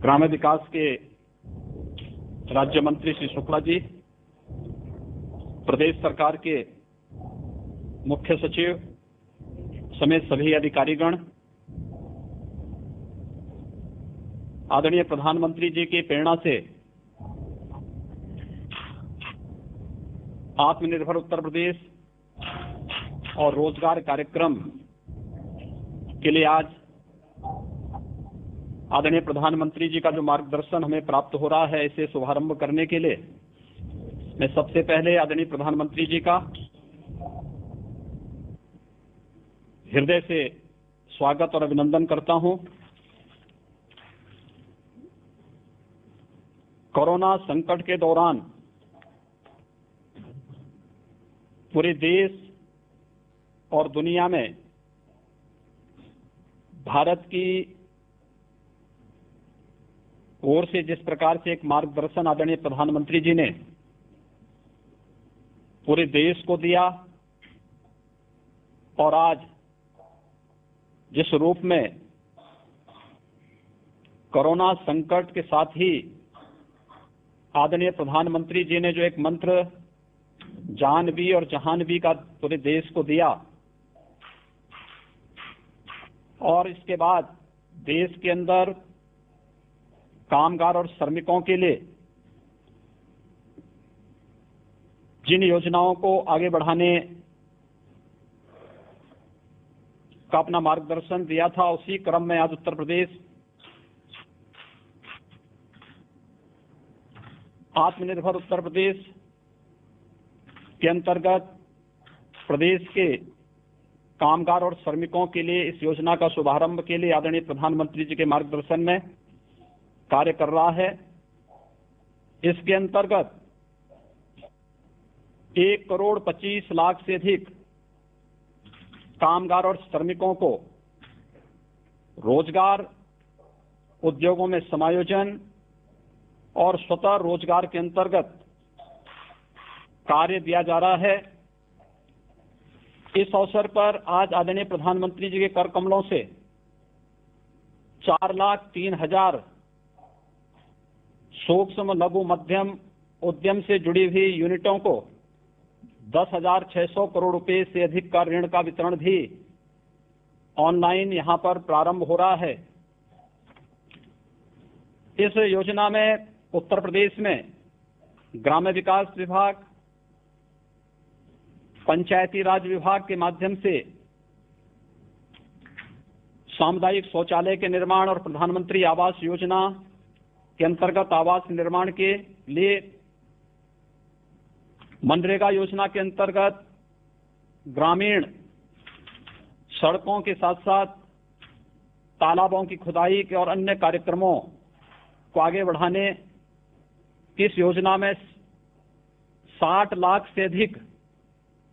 ग्रामीण विकास के राज्य मंत्री श्री शुक्ला जी, प्रदेश सरकार के मुख्य सचिव समेत सभी अधिकारीगण, आदरणीय प्रधानमंत्री जी की प्रेरणा से आत्मनिर्भर उत्तर प्रदेश और रोजगार कार्यक्रम के लिए आज आदरणीय प्रधानमंत्री जी का जो मार्गदर्शन हमें प्राप्त हो रहा है, इसे शुभारंभ करने के लिए मैं सबसे पहले आदरणीय प्रधानमंत्री जी का हृदय से स्वागत और अभिनंदन करता हूं। कोरोना संकट के दौरान पूरे देश और दुनिया में भारत की ओर से जिस प्रकार से एक मार्गदर्शन आदरणीय प्रधानमंत्री जी ने पूरे देश को दिया और आज जिस रूप में कोरोना संकट के साथ ही आदरणीय प्रधानमंत्री जी ने जो एक मंत्र जान भी और जहान भी का पूरे देश को दिया और इसके बाद देश के अंदर कामगार और श्रमिकों के लिए जिन योजनाओं को आगे बढ़ाने का अपना मार्गदर्शन दिया था, उसी क्रम में आज उत्तर प्रदेश आत्मनिर्भर उत्तर प्रदेश के अंतर्गत प्रदेश के कामगार और श्रमिकों के लिए इस योजना का शुभारंभ के लिए आदरणीय प्रधानमंत्री जी के मार्गदर्शन में कार्य कर रहा है। इसके अंतर्गत 1,25,00,000 से अधिक कामगार और श्रमिकों को रोजगार उद्योगों में समायोजन और स्वतः रोजगार के अंतर्गत कार्य दिया जा रहा है। इस अवसर पर आज आदरणीय प्रधानमंत्री जी के कर कमलों से 4,03,000 सूक्ष्म लघु मध्यम उद्यम से जुड़ी हुई यूनिटों को 10,600 करोड़ रुपए से अधिक का ऋण का वितरण भी ऑनलाइन यहां पर प्रारंभ हो रहा है। इस योजना में उत्तर प्रदेश में ग्राम्य विकास विभाग, पंचायती राज विभाग के माध्यम से सामुदायिक शौचालय के निर्माण और प्रधानमंत्री आवास योजना के अंतर्गत आवास निर्माण के लिए, मनरेगा योजना के अंतर्गत ग्रामीण सड़कों के साथ साथ तालाबों की खुदाई के और अन्य कार्यक्रमों को आगे बढ़ाने इस योजना में 60 लाख से अधिक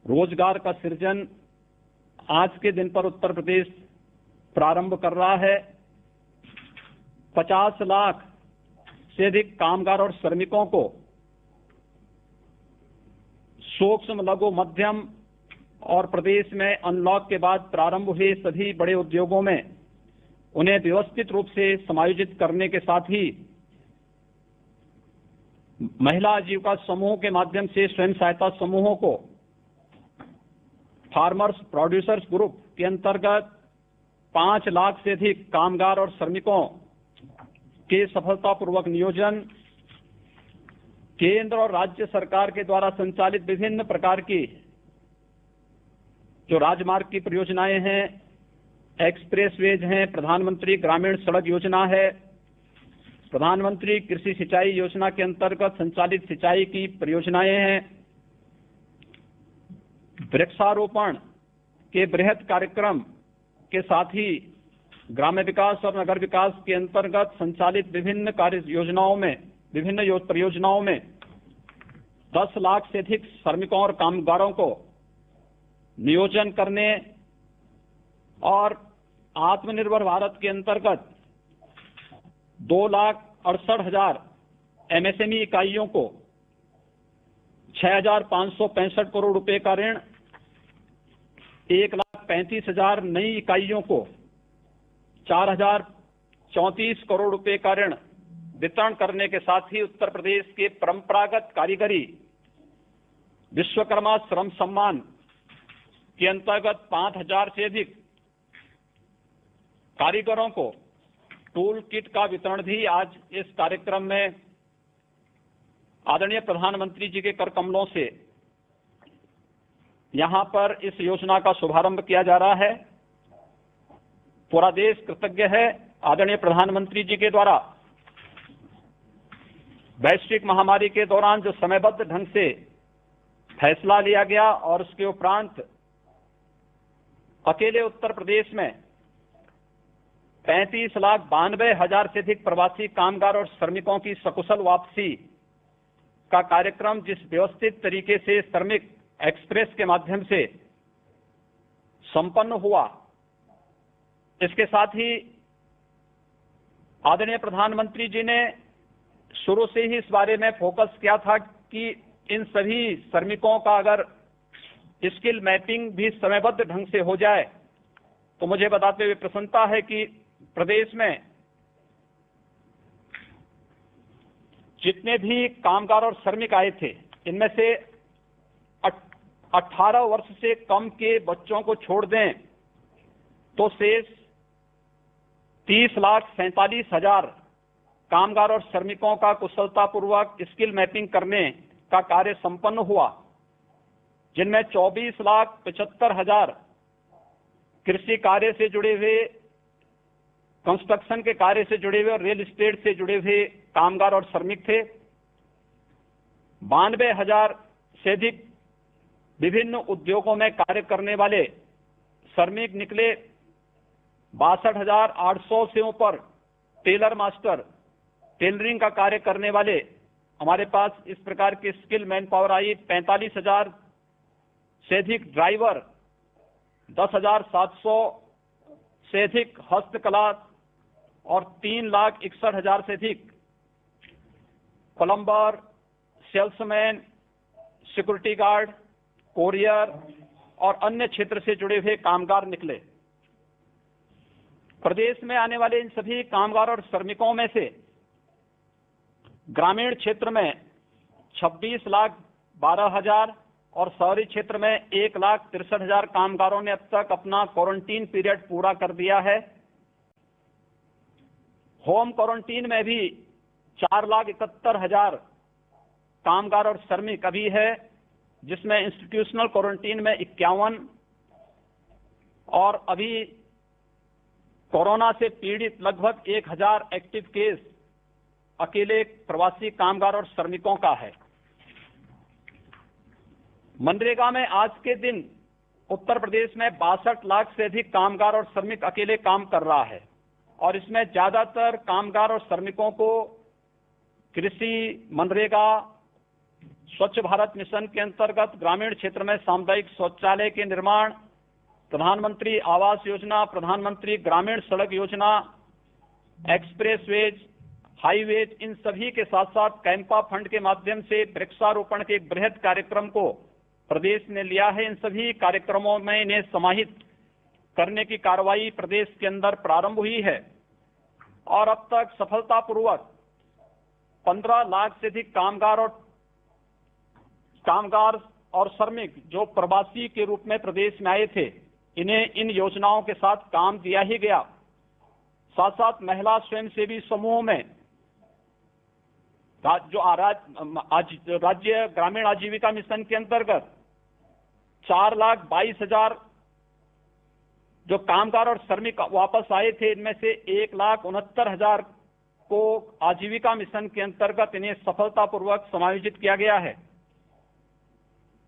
रोजगार का सृजन आज के दिन पर उत्तर प्रदेश प्रारंभ कर रहा है। 50 लाख से अधिक कामगार और श्रमिकों को सूक्ष्म लघु मध्यम और प्रदेश में अनलॉक के बाद प्रारंभ हुए सभी बड़े उद्योगों में उन्हें व्यवस्थित रूप से समायोजित करने के साथ ही महिला आजीविका समूह के माध्यम से स्वयं सहायता समूहों को फार्मर्स प्रोड्यूसर्स ग्रुप के अंतर्गत 5 लाख से अधिक कामगार और श्रमिकों के सफलतापूर्वक नियोजन, केंद्र और राज्य सरकार के द्वारा संचालित विभिन्न प्रकार की जो राजमार्ग की परियोजनाएं हैं, एक्सप्रेसवेज हैं, प्रधानमंत्री ग्रामीण सड़क योजना है, प्रधानमंत्री कृषि सिंचाई योजना के अंतर्गत संचालित सिंचाई की परियोजनाएं हैं, वृक्षारोपण के बृहद कार्यक्रम के साथ ही ग्राम्य विकास और नगर विकास के अंतर्गत संचालित विभिन्न कार्य योजनाओं में, विभिन्न परियोजनाओं में 10 लाख से अधिक श्रमिकों और कामगारों को नियोजन करने और आत्मनिर्भर भारत के अंतर्गत 2,68,000 एमएसएमई इकाइयों को 6,565 करोड़ रुपए का ऋण, 1,35,000 नई इकाइयों को 4,034 करोड़ रुपए का ऋण वितरण करने के साथ ही उत्तर प्रदेश के परंपरागत कारीगरी विश्वकर्मा श्रम सम्मान के अंतर्गत 5,000 से अधिक कारीगरों को टूल किट का वितरण भी आज इस कार्यक्रम में आदरणीय प्रधानमंत्री जी के कर कमलों से यहां पर इस योजना का शुभारंभ किया जा रहा है। पूरा देश कृतज्ञ है आदरणीय प्रधानमंत्री जी के द्वारा वैश्विक महामारी के दौरान जो समयबद्ध ढंग से फैसला लिया गया और उसके उपरांत अकेले उत्तर प्रदेश में 35,92,000 से अधिक प्रवासी कामगार और श्रमिकों की सकुशल वापसी का कार्यक्रम जिस व्यवस्थित तरीके से श्रमिक एक्सप्रेस के माध्यम से संपन्न हुआ, इसके साथ ही आदरणीय प्रधानमंत्री जी ने शुरू से ही इस बारे में फोकस किया था कि इन सभी श्रमिकों का अगर स्किल मैपिंग भी समयबद्ध ढंग से हो जाए तो मुझे बताते हुए प्रसन्नता है कि प्रदेश में जितने भी कामगार और श्रमिक आए थे, इनमें से 18 वर्ष से कम के बच्चों को छोड़ दें तो शेष 30,47,000 कामगार और श्रमिकों का कुशलतापूर्वक स्किल मैपिंग करने का कार्य संपन्न हुआ, जिनमें 24,75,000 कृषि कार्य से जुड़े हुए, कंस्ट्रक्शन के कार्य से जुड़े हुए और रियल एस्टेट से जुड़े हुए कामगार और श्रमिक थे। 92,000 से अधिक विभिन्न उद्योगों में कार्य करने वाले श्रमिक निकले। 62,800 से ऊपर टेलर मास्टर, टेलरिंग का कार्य करने वाले हमारे पास इस प्रकार की स्किल मैन पावर आई। 45,000 से अधिक ड्राइवर, 10,700 से अधिक हस्तकला और 3,61,000 से अधिक plumber, salesman, security guard, courier और अन्य क्षेत्र से जुड़े हुए कामगार निकले। प्रदेश में आने वाले इन सभी कामगार और श्रमिकों में से ग्रामीण क्षेत्र में 26,12,000 और शहरी क्षेत्र में 1,63,000 कामगारों ने अब तक अपना क्वारंटीन पीरियड पूरा कर दिया है। होम क्वारंटीन में भी 4,71,000 कामगार और श्रमिक अभी है, जिसमें इंस्टीट्यूशनल क्वारंटीन में 51 और अभी कोरोना से पीड़ित लगभग 1,000 एक्टिव केस अकेले प्रवासी कामगार और श्रमिकों का है। मनरेगा में आज के दिन उत्तर प्रदेश में 62 लाख से अधिक कामगार और श्रमिक अकेले काम कर रहा है और इसमें ज्यादातर कामगार और श्रमिकों को कृषि, मनरेगा, स्वच्छ भारत मिशन के अंतर्गत ग्रामीण क्षेत्र में सामुदायिक शौचालय के निर्माण, प्रधानमंत्री आवास योजना, प्रधानमंत्री ग्रामीण सड़क योजना, एक्सप्रेसवेज, हाईवेज, इन सभी के साथ साथ कैंपा फंड के माध्यम से वृक्षारोपण के एक बृहद कार्यक्रम को प्रदेश ने लिया है। इन सभी कार्यक्रमों में इन्हें समाहित करने की कार्रवाई प्रदेश के अंदर प्रारंभ हुई है और अब तक सफलतापूर्वक 15 लाख से अधिक कामगार और श्रमिक जो प्रवासी के रूप में प्रदेश में आए थे, इन्हें इन योजनाओं के साथ काम दिया ही गया। साथ साथ महिला स्वयंसेवी समूह में राज्य ग्रामीण आजीविका मिशन के अंतर्गत 4,22,000 जो कामगार और श्रमिक वापस आए थे, इनमें से 1,69,000 को आजीविका मिशन के अंतर्गत इन्हें सफलतापूर्वक समायोजित किया गया है।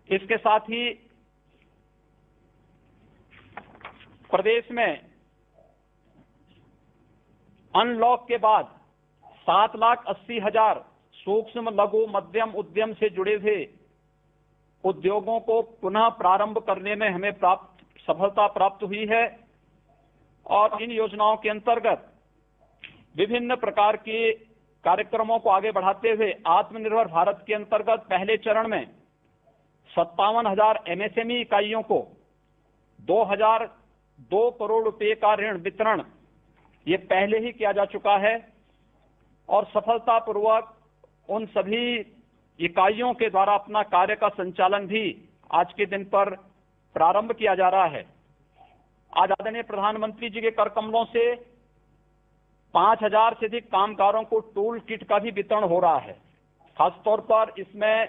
इसके साथ ही प्रदेश में अनलॉक के बाद 7,80,000 सूक्ष्म, लघु, मध्यम उद्यम से जुड़े हुए उद्योगों को पुनः प्रारंभ करने में हमें सफलता प्राप्त हुई है और इन योजनाओं के अंतर्गत विभिन्न प्रकार के कार्यक्रमों को आगे बढ़ाते हुए आत्मनिर्भर भारत के अंतर्गत पहले चरण में 57,000 एमएसएमई इकाइयों को 2,002 करोड़ रुपए का ऋण वितरण ये पहले ही किया जा चुका है और सफलतापूर्वक उन सभी इकाइयों के द्वारा अपना कार्य का संचालन भी आज के दिन पर प्रारंभ किया जा रहा है। आज आदरणीय प्रधानमंत्री जी के कर कमलों से 5000 से अधिक कामगारों को टूल किट का भी वितरण हो रहा है। खासतौर पर इसमें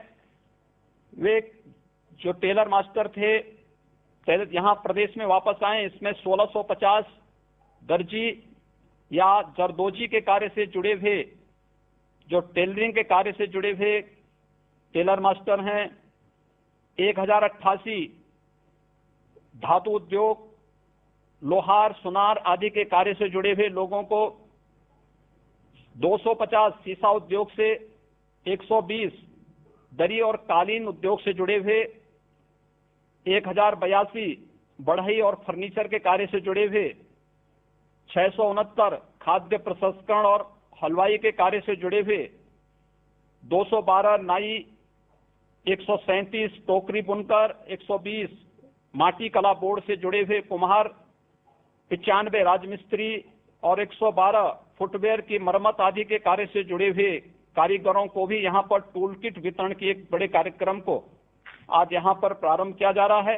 वे जो टेलर मास्टर थे यहाँ प्रदेश में वापस आए, इसमें 1650 दर्जी या जरदोजी के कार्य से जुड़े हुए, जो टेलरिंग के कार्य से जुड़े हुए टेलर मास्टर हैं। 1088 धातु उद्योग, लोहार, सुनार आदि के कार्य से जुड़े हुए लोगों को, 250 सीसा उद्योग से, 120 दरी और कालीन उद्योग से जुड़े हुए, 1082 बढ़ई और फर्नीचर के कार्य से जुड़े हुए, 669 खाद्य प्रसंस्करण और हलवाई के कार्य से जुड़े हुए, 212 नाई, 137 टोकरी बुनकर, 120 माटी कला बोर्ड से जुड़े हुए कुम्हार, 95 राजमिस्त्री और 112 फुटवेयर की मरम्मत आदि के कार्य से जुड़े हुए कारीगरों को भी यहाँ पर टूल किट वितरण के एक बड़े कार्यक्रम को आज यहाँ पर प्रारंभ किया जा रहा है।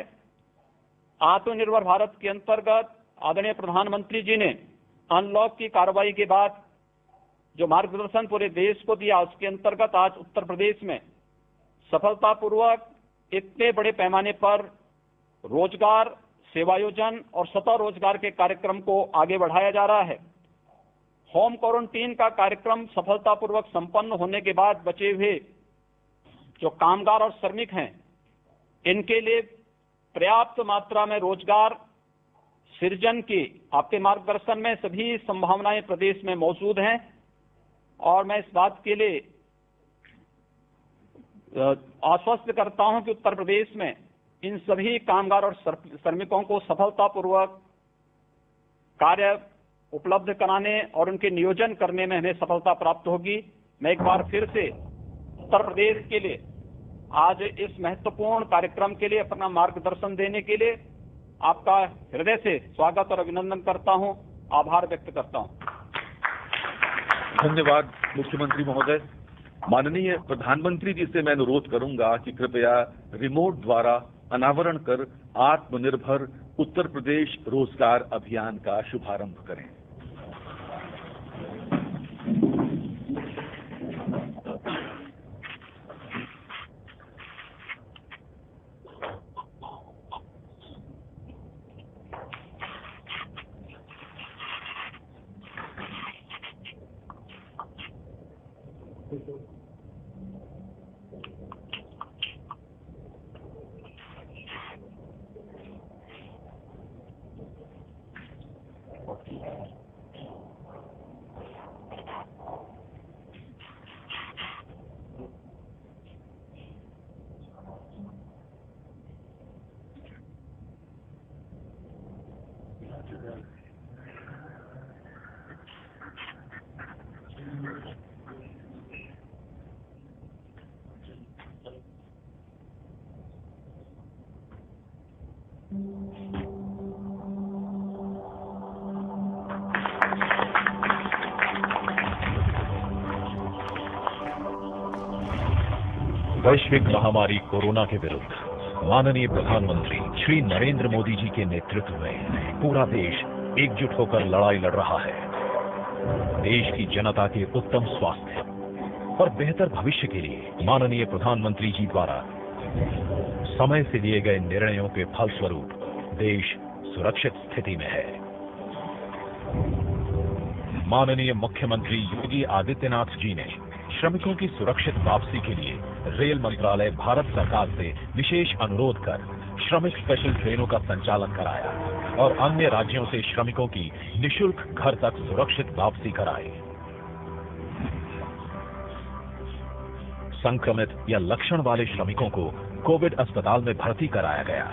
आत्मनिर्भर भारत के अंतर्गत आदरणीय प्रधानमंत्री जी ने अनलॉक की कार्रवाई के बाद जो मार्गदर्शन पूरे देश को दिया, उसके अंतर्गत आज उत्तर प्रदेश में सफलतापूर्वक इतने बड़े पैमाने पर रोजगार, सेवायोजन और स्वतः रोजगार के कार्यक्रम को आगे बढ़ाया जा रहा है। होम क्वारंटीन का कार्यक्रम सफलतापूर्वक संपन्न होने के बाद बचे हुए जो कामगार और श्रमिक हैं, इनके लिए पर्याप्त मात्रा में रोजगार सृजन की आपके मार्गदर्शन में सभी संभावनाएं प्रदेश में मौजूद हैं और मैं इस बात के लिए आश्वस्त करता हूं कि उत्तर प्रदेश में इन सभी कामगार और श्रमिकों को सफलतापूर्वक कार्य उपलब्ध कराने और उनके नियोजन करने में हमें सफलता प्राप्त होगी। मैं एक बार फिर से उत्तर प्रदेश के लिए आज इस महत्वपूर्ण कार्यक्रम के लिए अपना मार्गदर्शन देने के लिए आपका हृदय से स्वागत और अभिनंदन करता हूं, आभार व्यक्त करता हूं। धन्यवाद मुख्यमंत्री महोदय। माननीय प्रधानमंत्री जी से मैं अनुरोध करूंगा कि कृपया रिमोट द्वारा अनावरण कर आत्मनिर्भर उत्तर प्रदेश रोजगार अभियान का शुभारंभ करें। वैश्विक महामारी कोरोना के विरुद्ध माननीय प्रधानमंत्री श्री नरेंद्र मोदी जी के नेतृत्व में पूरा देश एकजुट होकर लड़ाई लड़ रहा है। देश की जनता के उत्तम स्वास्थ्य और बेहतर भविष्य के लिए माननीय प्रधानमंत्री जी द्वारा समय से लिए गए निर्णयों के फलस्वरूप देश सुरक्षित स्थिति में है। माननीय मुख्यमंत्री योगी आदित्यनाथ जी ने श्रमिकों की सुरक्षित वापसी के लिए रेल मंत्रालय भारत सरकार से विशेष अनुरोध कर श्रमिक स्पेशल ट्रेनों का संचालन कराया और अन्य राज्यों से श्रमिकों की निशुल्क घर तक सुरक्षित वापसी कराई। संक्रमित या लक्षण वाले श्रमिकों को कोविड अस्पताल में भर्ती कराया गया।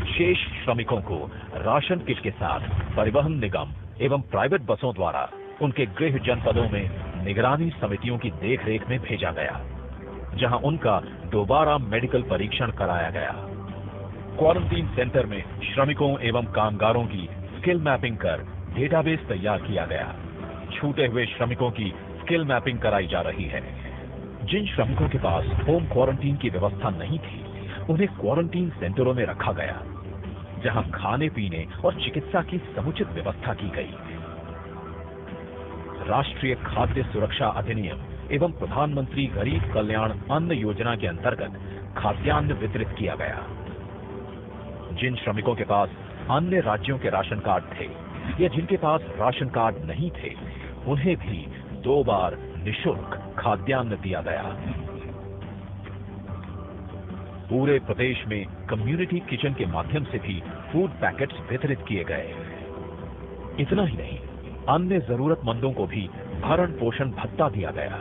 शेष श्रमिकों को राशन किट के साथ परिवहन निगम एवं प्राइवेट बसों द्वारा उनके गृह जनपदों में निगरानी समितियों की देखरेख में भेजा गया, जहां उनका दोबारा मेडिकल परीक्षण कराया गया। क्वारंटीन सेंटर में श्रमिकों एवं कामगारों की स्किल मैपिंग कर डेटाबेस तैयार किया गया। छूटे हुए श्रमिकों की स्किल मैपिंग कराई जा रही है। जिन श्रमिकों के पास होम क्वारंटीन की व्यवस्था नहीं थी, उन्हें क्वारंटीन सेंटरों में रखा गया, जहां खाने पीने और चिकित्सा की समुचित व्यवस्था की गई। राष्ट्रीय खाद्य सुरक्षा अधिनियम एवं प्रधानमंत्री गरीब कल्याण अन्न योजना के अंतर्गत खाद्यान्न वितरित किया गया। जिन श्रमिकों के पास अन्य राज्यों के राशन कार्ड थे या जिनके पास राशन कार्ड नहीं थे, उन्हें भी 2 बार निःशुल्क खाद्यान्न दिया गया। पूरे प्रदेश में कम्युनिटी किचन के माध्यम से भी फूड पैकेट्स वितरित किए गए। इतना ही नहीं, अन्य जरूरतमंदों को भी भरण पोषण भत्ता दिया गया।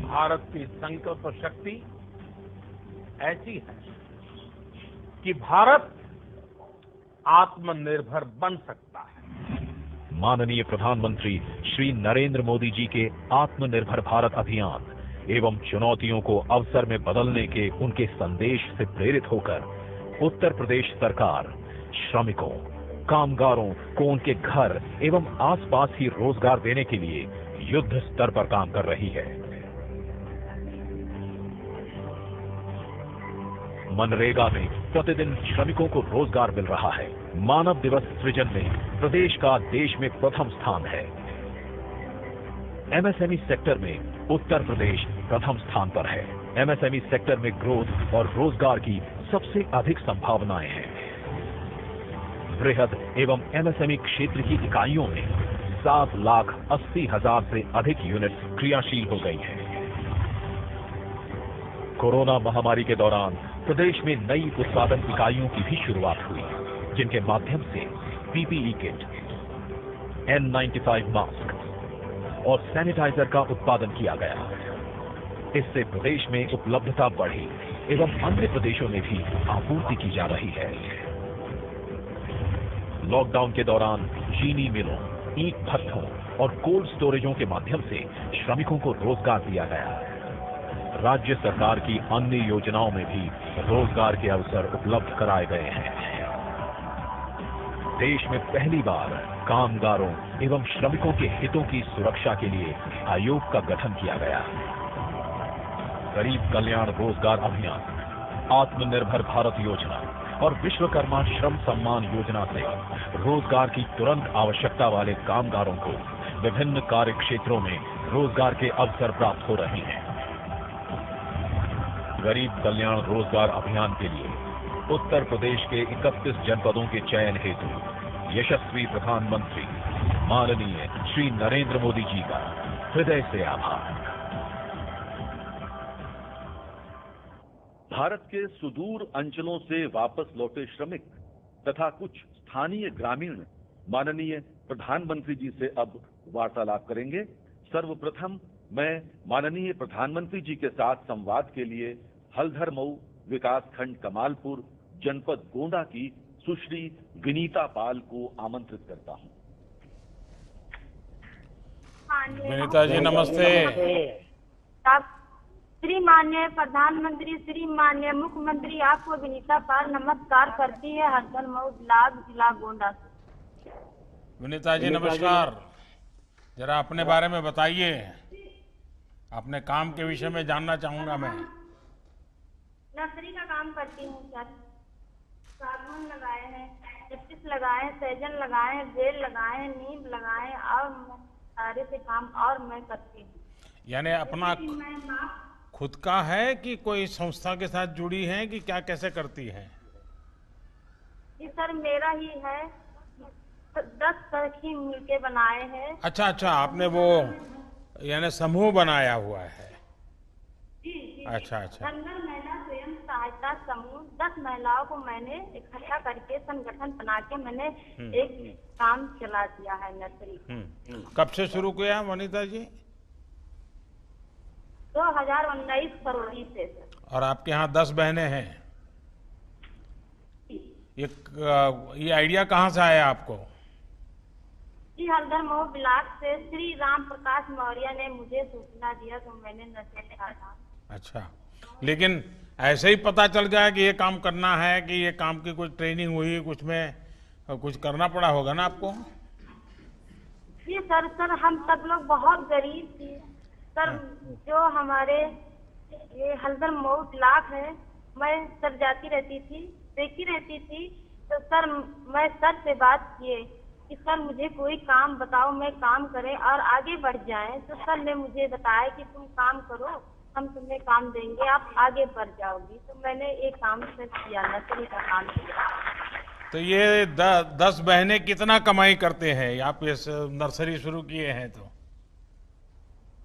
भारत की संकल्प शक्ति ऐसी है कि भारत आत्मनिर्भर बन सकता है। माननीय प्रधानमंत्री श्री नरेंद्र मोदी जी के आत्मनिर्भर भारत अभियान एवं चुनौतियों को अवसर में बदलने के उनके संदेश से प्रेरित होकर उत्तर प्रदेश सरकार श्रमिकों, कामगारों को उनके घर एवं आसपास ही रोजगार देने के लिए युद्ध स्तर पर काम कर रही है। मनरेगा में प्रतिदिन श्रमिकों को रोजगार मिल रहा है। मानव दिवस सृजन में प्रदेश का देश में प्रथम स्थान है। एमएसएमई सेक्टर में उत्तर प्रदेश प्रथम स्थान पर है। एमएसएमई सेक्टर में ग्रोथ और रोजगार की सबसे अधिक संभावनाएं हैं। बृहद एवं एमएसएमई क्षेत्र की इकाइयों में 7,80,000 से अधिक यूनिट्स क्रियाशील हो गई हैं। कोरोना महामारी के दौरान प्रदेश में नई उत्पादन इकाइयों की भी शुरुआत हुई, जिनके माध्यम से पीपीई किट, N95 मास्क और सैनिटाइजर का उत्पादन किया गया। इससे प्रदेश में उपलब्धता बढ़ी एवं अन्य प्रदेशों में भी आपूर्ति की जा रही है। लॉकडाउन के दौरान चीनी मिलों, ईंट भट्ठों और कोल्ड स्टोरेजों के माध्यम से श्रमिकों को रोजगार दिया गया। राज्य सरकार की अन्य योजनाओं में भी रोजगार के अवसर उपलब्ध कराए गए हैं। देश में पहली बार कामगारों एवं श्रमिकों के हितों की सुरक्षा के लिए आयोग का गठन किया गया। गरीब कल्याण रोजगार अभियान, आत्मनिर्भर भारत योजना और विश्वकर्मा श्रम सम्मान योजना से रोजगार की तुरंत आवश्यकता वाले कामगारों को विभिन्न कार्य क्षेत्रों में रोजगार के अवसर प्राप्त हो रहे हैं। गरीब कल्याण रोजगार अभियान के लिए उत्तर प्रदेश के 31 जनपदों के चयन हेतु यशस्वी प्रधानमंत्री माननीय श्री नरेंद्र मोदी जी का हृदय से आभार। भारत के सुदूर अंचलों से वापस लौटे श्रमिक तथा कुछ स्थानीय ग्रामीण माननीय प्रधानमंत्री जी से अब वार्तालाप करेंगे। सर्वप्रथम मैं माननीय प्रधानमंत्री जी के साथ संवाद के लिए हल्धर मऊ विकासखंड कमालपुर जनपद गोंडा की सुश्री विनीता पाल को आमंत्रित करता हूं। विनीता जी नमस्ते। श्री माननीय प्रधानमंत्री, श्री माननीय मुख्यमंत्री, आपको विनीता पाल नमस्कार करती है हल्धर मऊ ब्लॉक जिला गोंडा से। विनीता जी नमस्कार। जरा अपने बारे में बताइए, अपने काम के विषय में जानना चाहूंगा मैं। नर्सरी का काम करती हूँ सर। सागवान लगाए हैं, चिप्स लगाए हैं, सहजन लगाए हैं, बेल लगाए हैं, नीम लगाए हैं और सारे से काम और मैं करती हूँ। यानी अपना खुद का है कि कोई संस्था के साथ जुड़ी है कि क्या, कैसे करती है? जी सर मेरा ही है, 10 सखी मिलके बनाए हैं। अच्छा अच्छा, आपने वो यानी समूह बनाया हुआ है? जी जी। अच्छा अच्छा। धनगर महिला स्वयं सहायता समूह 10 महिलाओं को मैंने इकट्ठा करके संगठन बना के मैंने एक काम चला दिया है नर्सरी। कब से शुरू किया वनिता जी? 2019 फरवरी से सर। और आपके यहाँ 10 बहनें हैं? ये आइडिया कहाँ से आया आपको? जी हल्धर मऊ ब्लॉक से श्री राम प्रकाश मौर्य ने मुझे सूचना दिया तो मैंने नशे में था। अच्छा, लेकिन ऐसे ही पता चल गया कि ये काम करना है कि ये काम की कुछ ट्रेनिंग हुई, कुछ में कुछ करना पड़ा होगा ना आपको? जी जी सर हम सब लोग बहुत गरीब थे सर। जो हमारे ये हल्दर मऊ ब्लॉक है, मैं सर जाती रहती थी, देखती रहती थी। तो सर मैं सर से बात किए कि सर मुझे कोई काम बताओ, मैं काम करें और आगे बढ़ जाएं। तो सर ने मुझे बताया कि तुम काम करो, हम तुम्हें काम देंगे, आप आगे बढ़ जाओगी। तो मैंने एक काम सर किया, नर्सरी का काम किया। तो ये 10 बहनें कितना कमाई करते हैं? आप इस नर्सरी शुरू किए हैं तो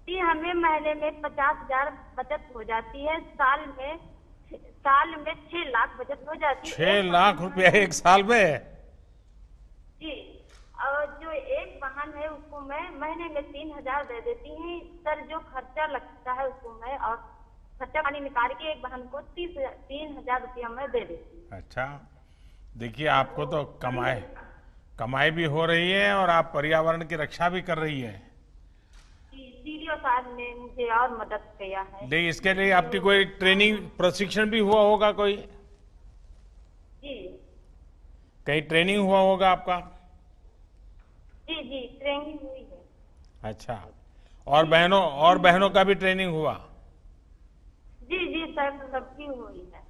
जी हमें महीने में 50,000 बचत हो जाती है, साल में 6 लाख बचत हो जाती है। 6 लाख रुपया एक साल में? जी, और जो एक वाहन है उसको मैं महीने में 3,000 दे देती हूँ सर। जो खर्चा लगता है उसको मैं और खर्चा पानी निकाल के एक वाहन को 3,000 रुपया मैं दे देती हूँ। अच्छा, देखिए आपको तो कमाई भी हो रही है और आप पर्यावरण की रक्षा भी कर रही है। जी सीडीओ साहब ने मुझे और मदद किया है। लेकिन इसके लिए आपकी कोई ट्रेनिंग प्रशिक्षण भी हुआ होगा? कोई जी कहीं ट्रेनिंग हुआ होगा आपका? जी ट्रेनिंग हुई है। अच्छा, और बहनों का भी ट्रेनिंग हुआ? जी सर सबकी हुई है।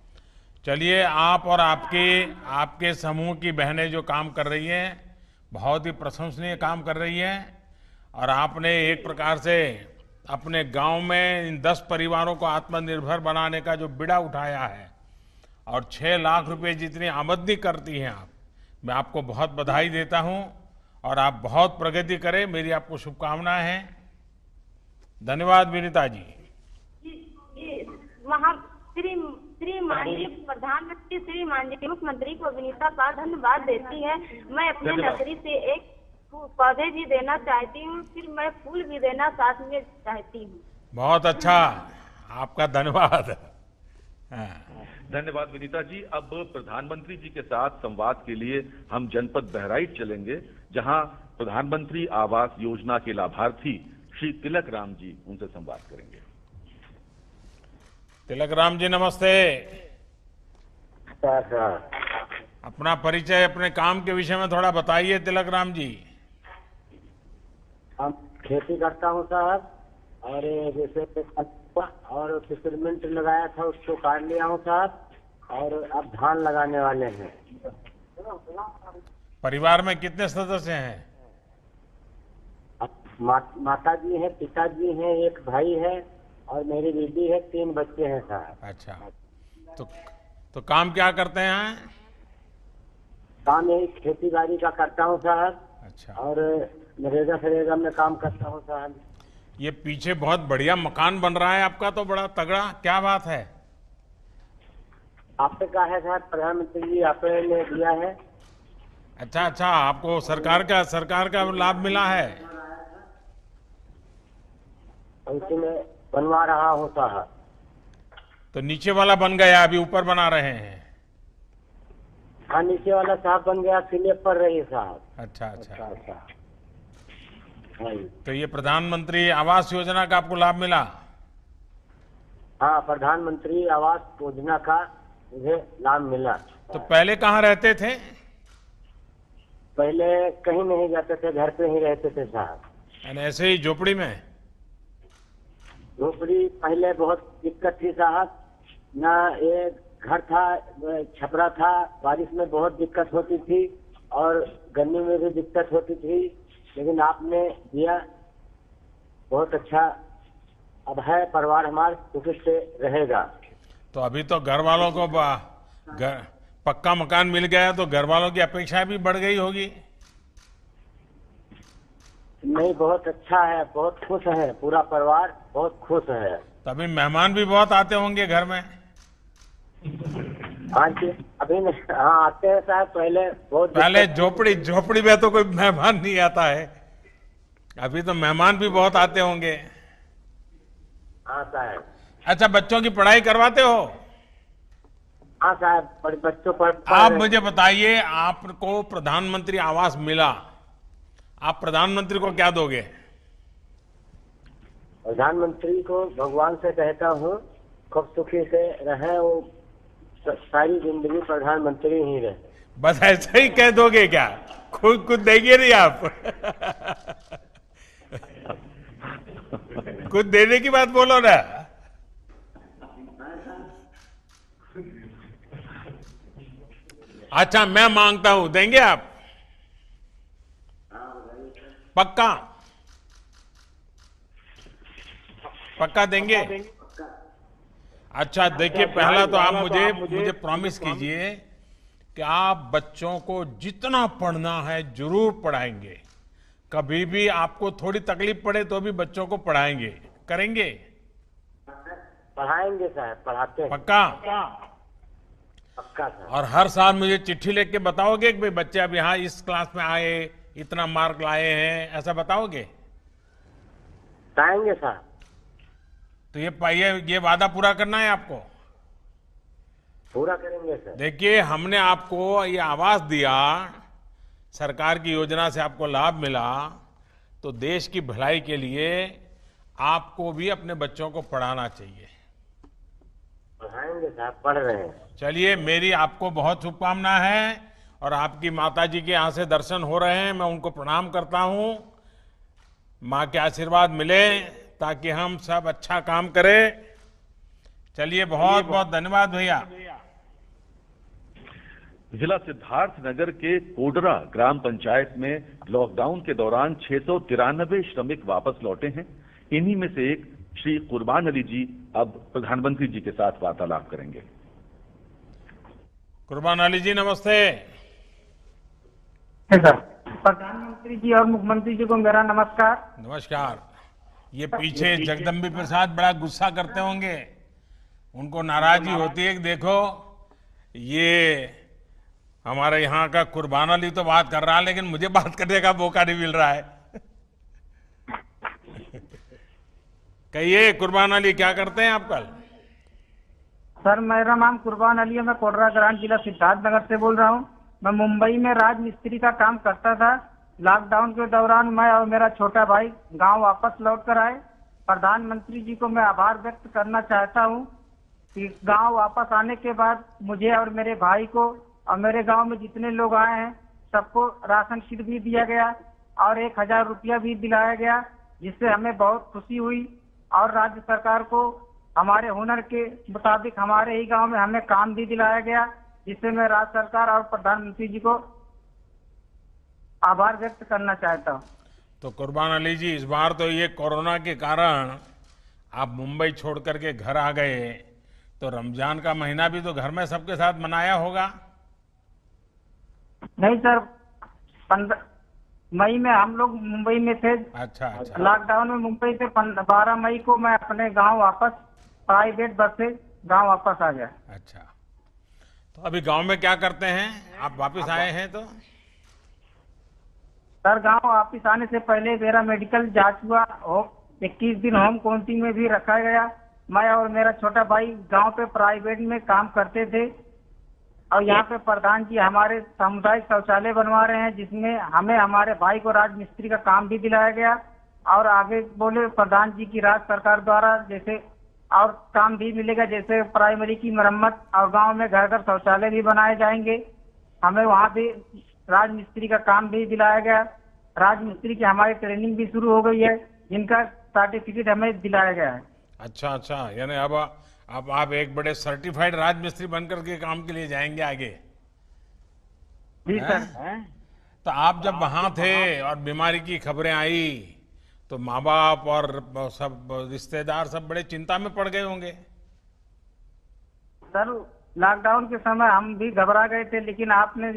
चलिए, आप और आपके समूह की बहनें जो काम कर रही हैं, बहुत ही प्रशंसनीय काम कर रही हैं। और आपने एक प्रकार से अपने गांव में इन 10 परिवारों को आत्मनिर्भर बनाने का जो बीड़ा उठाया है और 6 लाख रुपए जितनी आमदनी करती हैं आप, मैं आपको बहुत बधाई देता हूं और आप बहुत प्रगति करें, मेरी आपको शुभकामनाएं हैं। धन्यवाद विनीता जी। वहाँ श्री माननीय प्रधानमंत्री, श्री माननीय मुख्यमंत्री को विनीता साहब धन्यवाद देती है। मैं अपने नर्सरी से एक पौधे भी देना चाहती हूँ, फिर मैं फूल भी देना साथ में चाहती हूँ। बहुत अच्छा, आपका धन्यवाद। धन्यवाद विनीता जी। अब प्रधानमंत्री जी के साथ संवाद के लिए हम जनपद बहराइच चलेंगे, जहां प्रधानमंत्री आवास योजना के लाभार्थी श्री तिलक राम जी उनसे संवाद करेंगे। तिलक राम जी नमस्ते। अपना परिचय, अपने काम के विषय में थोड़ा बताइए तिलक राम जी। हम खेती करता हूँ साहब, और जैसे और पिपरमिंट लगाया था उसको काट लिया हूँ साहब, और अब धान लगाने वाले हैं। परिवार में कितने सदस्य हैं? माता जी है, पिताजी हैं, एक भाई है और मेरी बीवी है, 3 बच्चे हैं साहब। अच्छा, तो काम क्या करते हैं? काम यही खेती बाड़ी का करता हूँ साहब। अच्छा, और नरेगा में काम करता हूँ साहब। ये पीछे बहुत बढ़िया मकान बन रहा है आपका, तो बड़ा तगड़ा, क्या बात है? आपने कहा है साहब, प्रधानमंत्री जी आपने दिया है। अच्छा, आपको सरकार का लाभ मिला है? उसी में बनवा रहा हूँ साहब। तो नीचे वाला बन गया, अभी ऊपर बना रहे हैं? हाँ, नीचे वाला साहब बन गया, स्लैब पर रही साहब। अच्छा। हाँ, तो ये प्रधानमंत्री आवास योजना का आपको लाभ मिला? हाँ, प्रधानमंत्री आवास योजना का मुझे लाभ मिला। तो पहले कहाँ रहते थे? पहले कहीं नहीं जाते थे, घर पे ही रहते थे साहब। यानी ऐसे ही झोपड़ी में? झोपड़ी पहले बहुत दिक्कत थी साहब, ना ये घर था, छपरा था, बारिश में बहुत दिक्कत होती थी और गर्मी में भी दिक्कत होती थी, लेकिन आपने दिया, बहुत अच्छा। अब है परिवार हमारे सुख से रहेगा। तो अभी तो घर वालों को पक्का मकान मिल गया, तो घर वालों की अपेक्षा भी बढ़ गई होगी? नहीं, बहुत अच्छा है, बहुत खुश है, पूरा परिवार बहुत खुश है। तभी मेहमान भी बहुत आते होंगे घर में? हाँ जी, अभी हाँ आते हैं साहब, पहले झोपड़ी में तो कोई मेहमान नहीं आता है, अभी तो मेहमान भी बहुत आते होंगे। हाँ साहब। अच्छा, बच्चों की पढ़ाई करवाते हो? हाँ साहब, बच्चों पर आप मुझे बताइए, आपको प्रधानमंत्री आवास मिला, आप प्रधानमंत्री को क्या दोगे? प्रधानमंत्री को भगवान से कहता हूँ खूब सुखी से रहे, वो सारी जिंदगी प्रधानमंत्री ही रहे। बस ऐसा ही कह दोगे क्या? खुद देंगे नहीं आप? कुछ देने की बात बोलो ना। अच्छा, मैं मांगता हूं, देंगे आप? पक्का? पक्का देंगे? अच्छा, देखिए, पहला तो आप मुझे प्रॉमिस कीजिए कि आप बच्चों को जितना पढ़ना है जरूर पढ़ाएंगे। कभी भी आपको थोड़ी तकलीफ पड़े तो भी बच्चों को पढ़ाएंगे, करेंगे? पढ़ाएंगे साहब, पढ़ाते हैं। पक्का? पक्का साहब। और हर साल मुझे चिट्ठी लिख के बताओगे कि भाई बच्चे अब यहाँ इस क्लास में आए, इतना मार्क लाए हैं, ऐसा बताओगे? बताएंगे साहब। तो ये वादा पूरा करना है आपको। पूरा करेंगे सर। देखिए, हमने आपको ये आवाज दिया, सरकार की योजना से आपको लाभ मिला, तो देश की भलाई के लिए आपको भी अपने बच्चों को पढ़ाना चाहिए। पढ़ाएंगे साहब, पढ़ रहे हैं। चलिए, मेरी आपको बहुत शुभकामना है और आपकी माताजी के यहाँ से दर्शन हो रहे हैं, मैं उनको प्रणाम करता हूँ। माँ के आशीर्वाद मिले ताकि हम सब अच्छा काम करें। चलिए, बहुत बहुत धन्यवाद भैया। जिला सिद्धार्थनगर के कोडरा ग्राम पंचायत में लॉकडाउन के दौरान 693 श्रमिक वापस लौटे हैं। इन्हीं में से एक श्री कुर्बान अली जी अब प्रधानमंत्री जी के साथ वार्तालाप करेंगे। कुर्बान अली जी, नमस्ते। सर, प्रधानमंत्री जी और मुख्यमंत्री जी को मेरा नमस्कार। नमस्कार। ये पीछे जगदम्बी प्रसाद बड़ा गुस्सा करते होंगे, उनको नाराजगी होती है कि देखो ये हमारे यहाँ का कुर्बान अली तो बात कर रहा है लेकिन मुझे बात करने का मौका नहीं मिल रहा है। कहिए कुर्बान अली, क्या करते हैं आप कल? सर, मेरा नाम कुर्बान अली है, मैं कोडरा ग्राम जिला सिद्धार्थनगर से बोल रहा हूँ। मैं मुंबई में राजमिस्त्री का काम करता था। लॉकडाउन के दौरान मैं और मेरा छोटा भाई गांव वापस लौट कर आए। प्रधानमंत्री जी को मैं आभार व्यक्त करना चाहता हूँ कि गांव वापस आने के बाद मुझे और मेरे भाई को और मेरे गांव में जितने लोग आए हैं सबको राशन किट भी दिया गया और 1000 रुपया भी दिलाया गया, जिससे हमें बहुत खुशी हुई। और राज्य सरकार को हमारे हुनर के मुताबिक हमारे ही गांव में हमें काम भी दिलाया गया, जिससे मैं राज्य सरकार और प्रधानमंत्री जी को आभार व्यक्त करना चाहता हूँ। तो कुर्बान अली जी, इस बार तो ये कोरोना के कारण आप मुंबई छोड़ करके घर आ गए, तो रमजान का महीना भी तो घर में सबके साथ मनाया होगा? नहीं सर, 15 मई में हम लोग मुंबई में थे। अच्छा अच्छा। लॉकडाउन में मुंबई से 12 मई को मैं अपने गांव वापस प्राइवेट बस से गांव वापस आ गया। अच्छा, तो अभी गांव में क्या करते हैं? आप वापस आए हैं तो? सर, गांव वापस आने से पहले मेरा मेडिकल जांच हुआ, 21 दिन होम क्वारंटीन में भी रखा गया। मैं और मेरा छोटा भाई गांव पे प्राइवेट में काम करते थे और यहाँ पे प्रधान जी हमारे सामुदायिक शौचालय बनवा रहे हैं, जिसमें हमें हमारे भाई को राजमिस्त्री का काम भी दिलाया गया। और आगे बोले प्रधान जी की राज्य सरकार द्वारा जैसे और काम भी मिलेगा, जैसे प्राइमरी की मरम्मत और गांव में घर घर शौचालय भी बनाए जाएंगे। हमें वहाँ भी राजमिस्त्री का काम भी दिलाया गया। राजमिस्त्री की हमारी ट्रेनिंग भी शुरू हो गई है, जिनका सर्टिफिकेट हमें दिलाया गया है। अच्छा अच्छा, यानी अब आप एक बड़े सर्टिफाइड राजमिस्त्री बनकर के काम के लिए जाएंगे आगे? जी सर। तो आप जब वहां थे और बीमारी की खबरें आई तो माँ बाप और सब रिश्तेदार सब बड़े चिंता में पड़ गए होंगे? सर, लॉकडाउन के समय हम भी घबरा गए थे, लेकिन आपने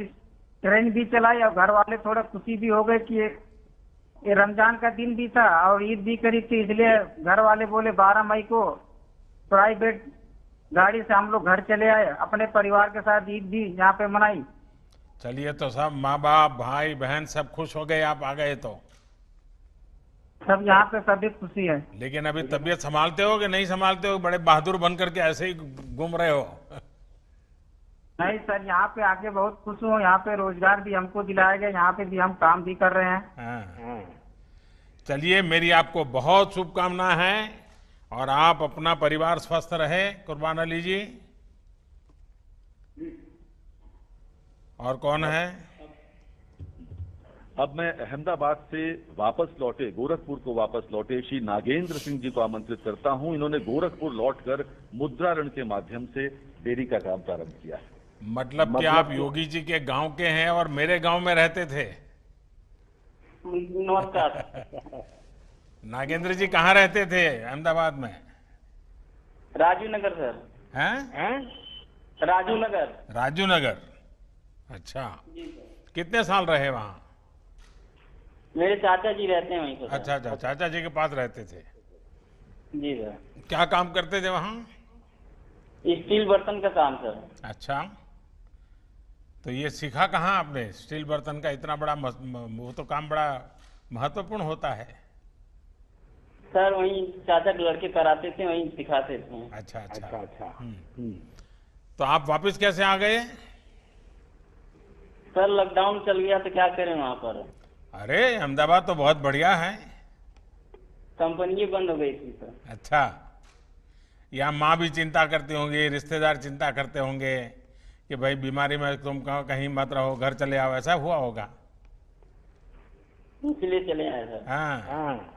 ट्रेन भी चलाई और घर वाले थोड़ा खुशी भी हो गए कि ये रमजान का दिन भी था और ईद भी करीब थी, इसलिए घर वाले बोले 12 मई को प्राइवेट गाड़ी से हम लोग घर चले आए, अपने परिवार के साथ ईद भी यहाँ पे मनाई। चलिए, तो सब माँ बाप भाई बहन सब खुश हो गए आप आ गए तो? सब यहाँ पे सभी खुशी है। लेकिन अभी तबीयत संभालते हो कि नहीं संभालते हो? बड़े बहादुर बन करके ऐसे ही घूम रहे हो? नहीं सर, यहाँ पे आके बहुत खुश हूँ। यहाँ पे रोजगार भी हमको दिलाया गया, यहाँ पे भी हम काम भी कर रहे हैं। हाँ। चलिए, मेरी आपको बहुत शुभकामना है और आप अपना परिवार स्वस्थ रहे कुर्बान अली जी। और कौन है? अब मैं अहमदाबाद से वापस लौटे, गोरखपुर को वापस लौटे श्री नागेंद्र सिंह जी को आमंत्रित करता हूं। इन्होंने गोरखपुर लौटकर मुद्रा ऋण के माध्यम से डेयरी का काम प्रारंभ किया है। मतलब कि आप योगी जी के गांव के हैं और मेरे गांव में रहते थे। नमस्कार। नागेंद्र जी कहाँ रहते थे अहमदाबाद में? राजू नगर सर। हैं? राजू नगर। राजू नगर, अच्छा। जी सर। कितने साल रहे वहाँ? मेरे चाचा जी रहते हैं वहीं पर। अच्छा अच्छा, चाचा जी के पास रहते थे। जी सर। क्या काम करते थे वहाँ? स्टील बर्तन का काम सर। अच्छा, तो ये सीखा कहाँ आपने स्टील बर्तन का इतना बड़ा वो तो काम बड़ा महत्वपूर्ण होता है। सर वहीं चाचा के लड़के कराते थे, वहीं सिखाते थे। अच्छा अच्छा अच्छा। तो आप वापस कैसे आ गए? सर लॉकडाउन चल गया तो क्या करें वहाँ पर। अरे अहमदाबाद तो बहुत बढ़िया है। कंपनी बंद हो गई थी सर। अच्छा, यहाँ माँ भी चिंता करती होंगी, रिश्तेदार चिंता करते होंगे कि भाई बीमारी में तुम कहीं मत रहो, घर चले आओ, ऐसा हुआ होगा। इसलिए चले आए सर। हाँ।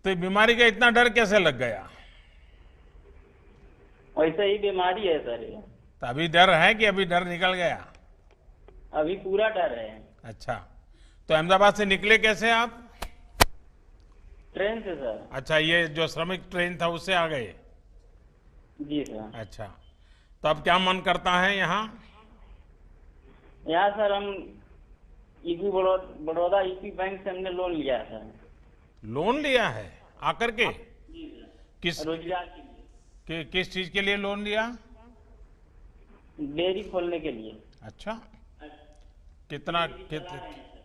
तो ये बीमारी का इतना डर कैसे लग गया? वैसे ही बीमारी है सर ये। तो अभी डर है कि अभी डर निकल गया? अभी पूरा डर है। अच्छा, तो अहमदाबाद से निकले कैसे आप? ट्रेन से सर। अच्छा, ये जो श्रमिक ट्रेन था उससे आ गए? जी सर। अच्छा, तो अब क्या मन करता है यहाँ? यहाँ सर हम यूपी बड़ौदा यूपी बैंक से हमने लोन लिया है सर। लोन लिया है आकर के? जी सर। किस रोजगार के लिए। किस चीज के लिए लोन लिया? डेयरी खोलने के लिए। अच्छा,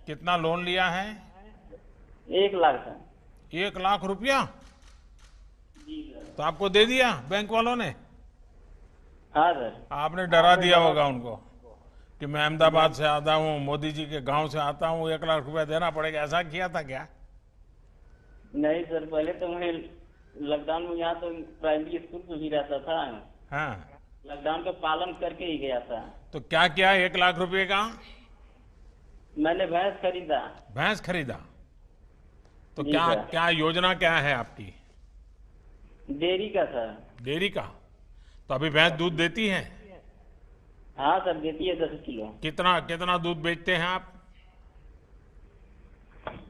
कितना लोन लिया है? 1 लाख सर। 1 लाख रुपया? जी सर। तो आपको दे दिया बैंक वालों ने? हाँ सर। आपने डरा दिया होगा उनको कि मैं अहमदाबाद से आता हूँ, मोदी जी के गांव से आता हूँ, 1 लाख रुपया देना पड़ेगा, ऐसा किया था क्या? नहीं सर, पहले तो मैं लॉकडाउन में यहाँ तो प्राइमरी स्कूल में भी रहता था। हाँ, लॉकडाउन का पालन करके ही गया था। तो क्या किया 1 लाख रुपए का? मैंने भैंस खरीदा। भैंस खरीदा? तो जी क्या सर। क्या योजना क्या है आपकी? डेयरी का सर। डेयरी का? तो अभी भैंस दूध देती है? हाँ सर, देती है 10 किलो। कितना दूध बेचते हैं आप?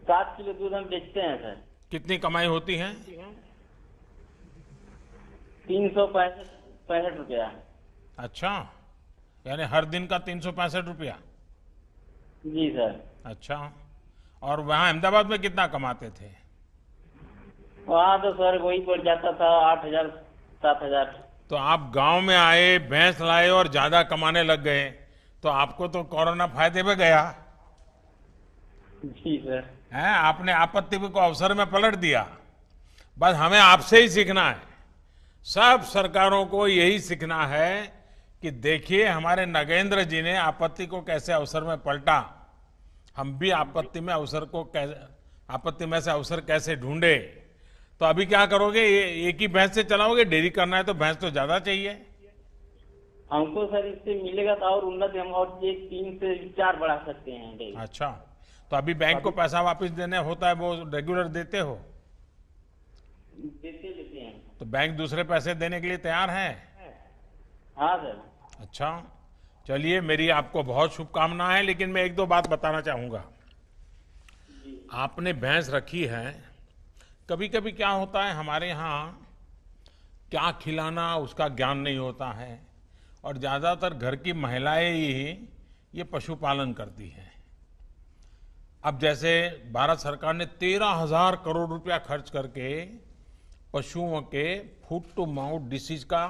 7 किलो दूध हम बेचते हैं सर। कितनी कमाई होती है? 365 रुपया। अच्छा, यानी हर दिन का 365 रुपया? जी सर। अच्छा, और वहाँ अहमदाबाद में कितना कमाते थे? वहाँ तो सर वही पड़ जाता था 8,000 7,000। तो आप गांव में आए, भैंस लाए और ज्यादा कमाने लग गए, तो आपको तो कोरोना फायदे में गया जी सर। है। आपने आपत्ति को अवसर में पलट दिया। बस हमें आपसे ही सीखना है, सब सरकारों को यही सीखना है कि देखिए हमारे नगेंद्र जी ने आपत्ति को कैसे अवसर में पलटा, हम भी आपत्ति में से अवसर कैसे ढूंढे। तो अभी क्या करोगे? एक ही भैंस से चलाओगे? डेयरी करना है तो भैंस तो ज्यादा चाहिए। हमको सर इससे मिलेगा तो और उन्नति, हम और 3 से 4 बढ़ा सकते हैं डेयरी। अच्छा, तो अभी बैंक को पैसा वापस देने होता है, वो रेगुलर देते हो? देते हैं। तो बैंक दूसरे पैसे देने के लिए तैयार है? हाँ सर। अच्छा, चलिए, मेरी आपको बहुत शुभकामनाएं हैं, लेकिन मैं 1-2 बात बताना चाहूंगा। आपने भैंस रखी है, कभी कभी क्या होता है हमारे यहाँ क्या खिलाना उसका ज्ञान नहीं होता है, और ज्यादातर घर की महिलाएं ही ये पशुपालन करती हैं। अब जैसे भारत सरकार ने 13,000 करोड़ रुपया खर्च करके पशुओं के फुट टू माउथ डिसीज का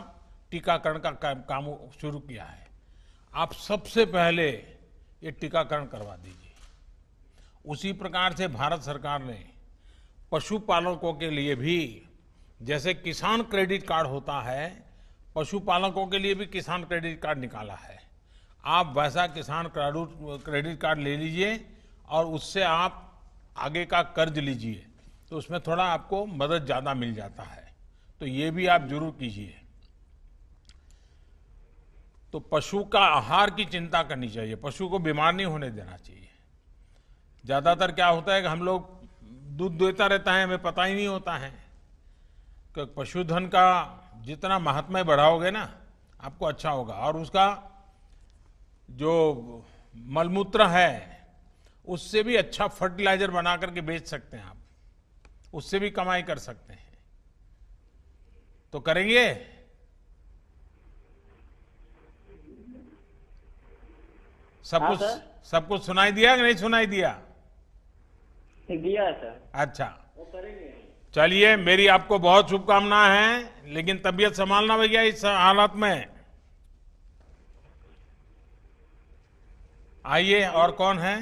टीकाकरण का काम शुरू किया है। आप सबसे पहले ये टीकाकरण करवा दीजिए। उसी प्रकार से भारत सरकार ने पशुपालकों के लिए भी, जैसे किसान क्रेडिट कार्ड होता है, पशुपालकों के लिए भी किसान क्रेडिट कार्ड निकाला है। आप वैसा किसान क्रेडिट कार्ड ले लीजिए और उससे आप आगे का कर्ज लीजिए, तो उसमें थोड़ा आपको मदद ज्यादा मिल जाता है। तो ये भी आप जरूर कीजिए। तो पशु का आहार की चिंता करनी चाहिए, पशु को बीमार नहीं होने देना चाहिए। ज्यादातर क्या होता है कि हम लोग दूध देता रहता है, हमें पता ही नहीं होता है कि पशुधन का जितना महात्म्य बढ़ाओगे ना आपको अच्छा होगा। और उसका जो मलमूत्र है उससे भी अच्छा फर्टिलाइजर बना करके बेच सकते हैं आप, उससे भी कमाई कर सकते हैं। तो करेंगे? हाँ सर। सब कुछ सुनाई दिया कि नहीं सुनाई दिया? दिया है सर। अच्छा, वो करेंगे। चलिए, मेरी आपको बहुत शुभकामनाएं हैं, लेकिन तबीयत संभालना भैया इस हालात में। आइए, और कौन है?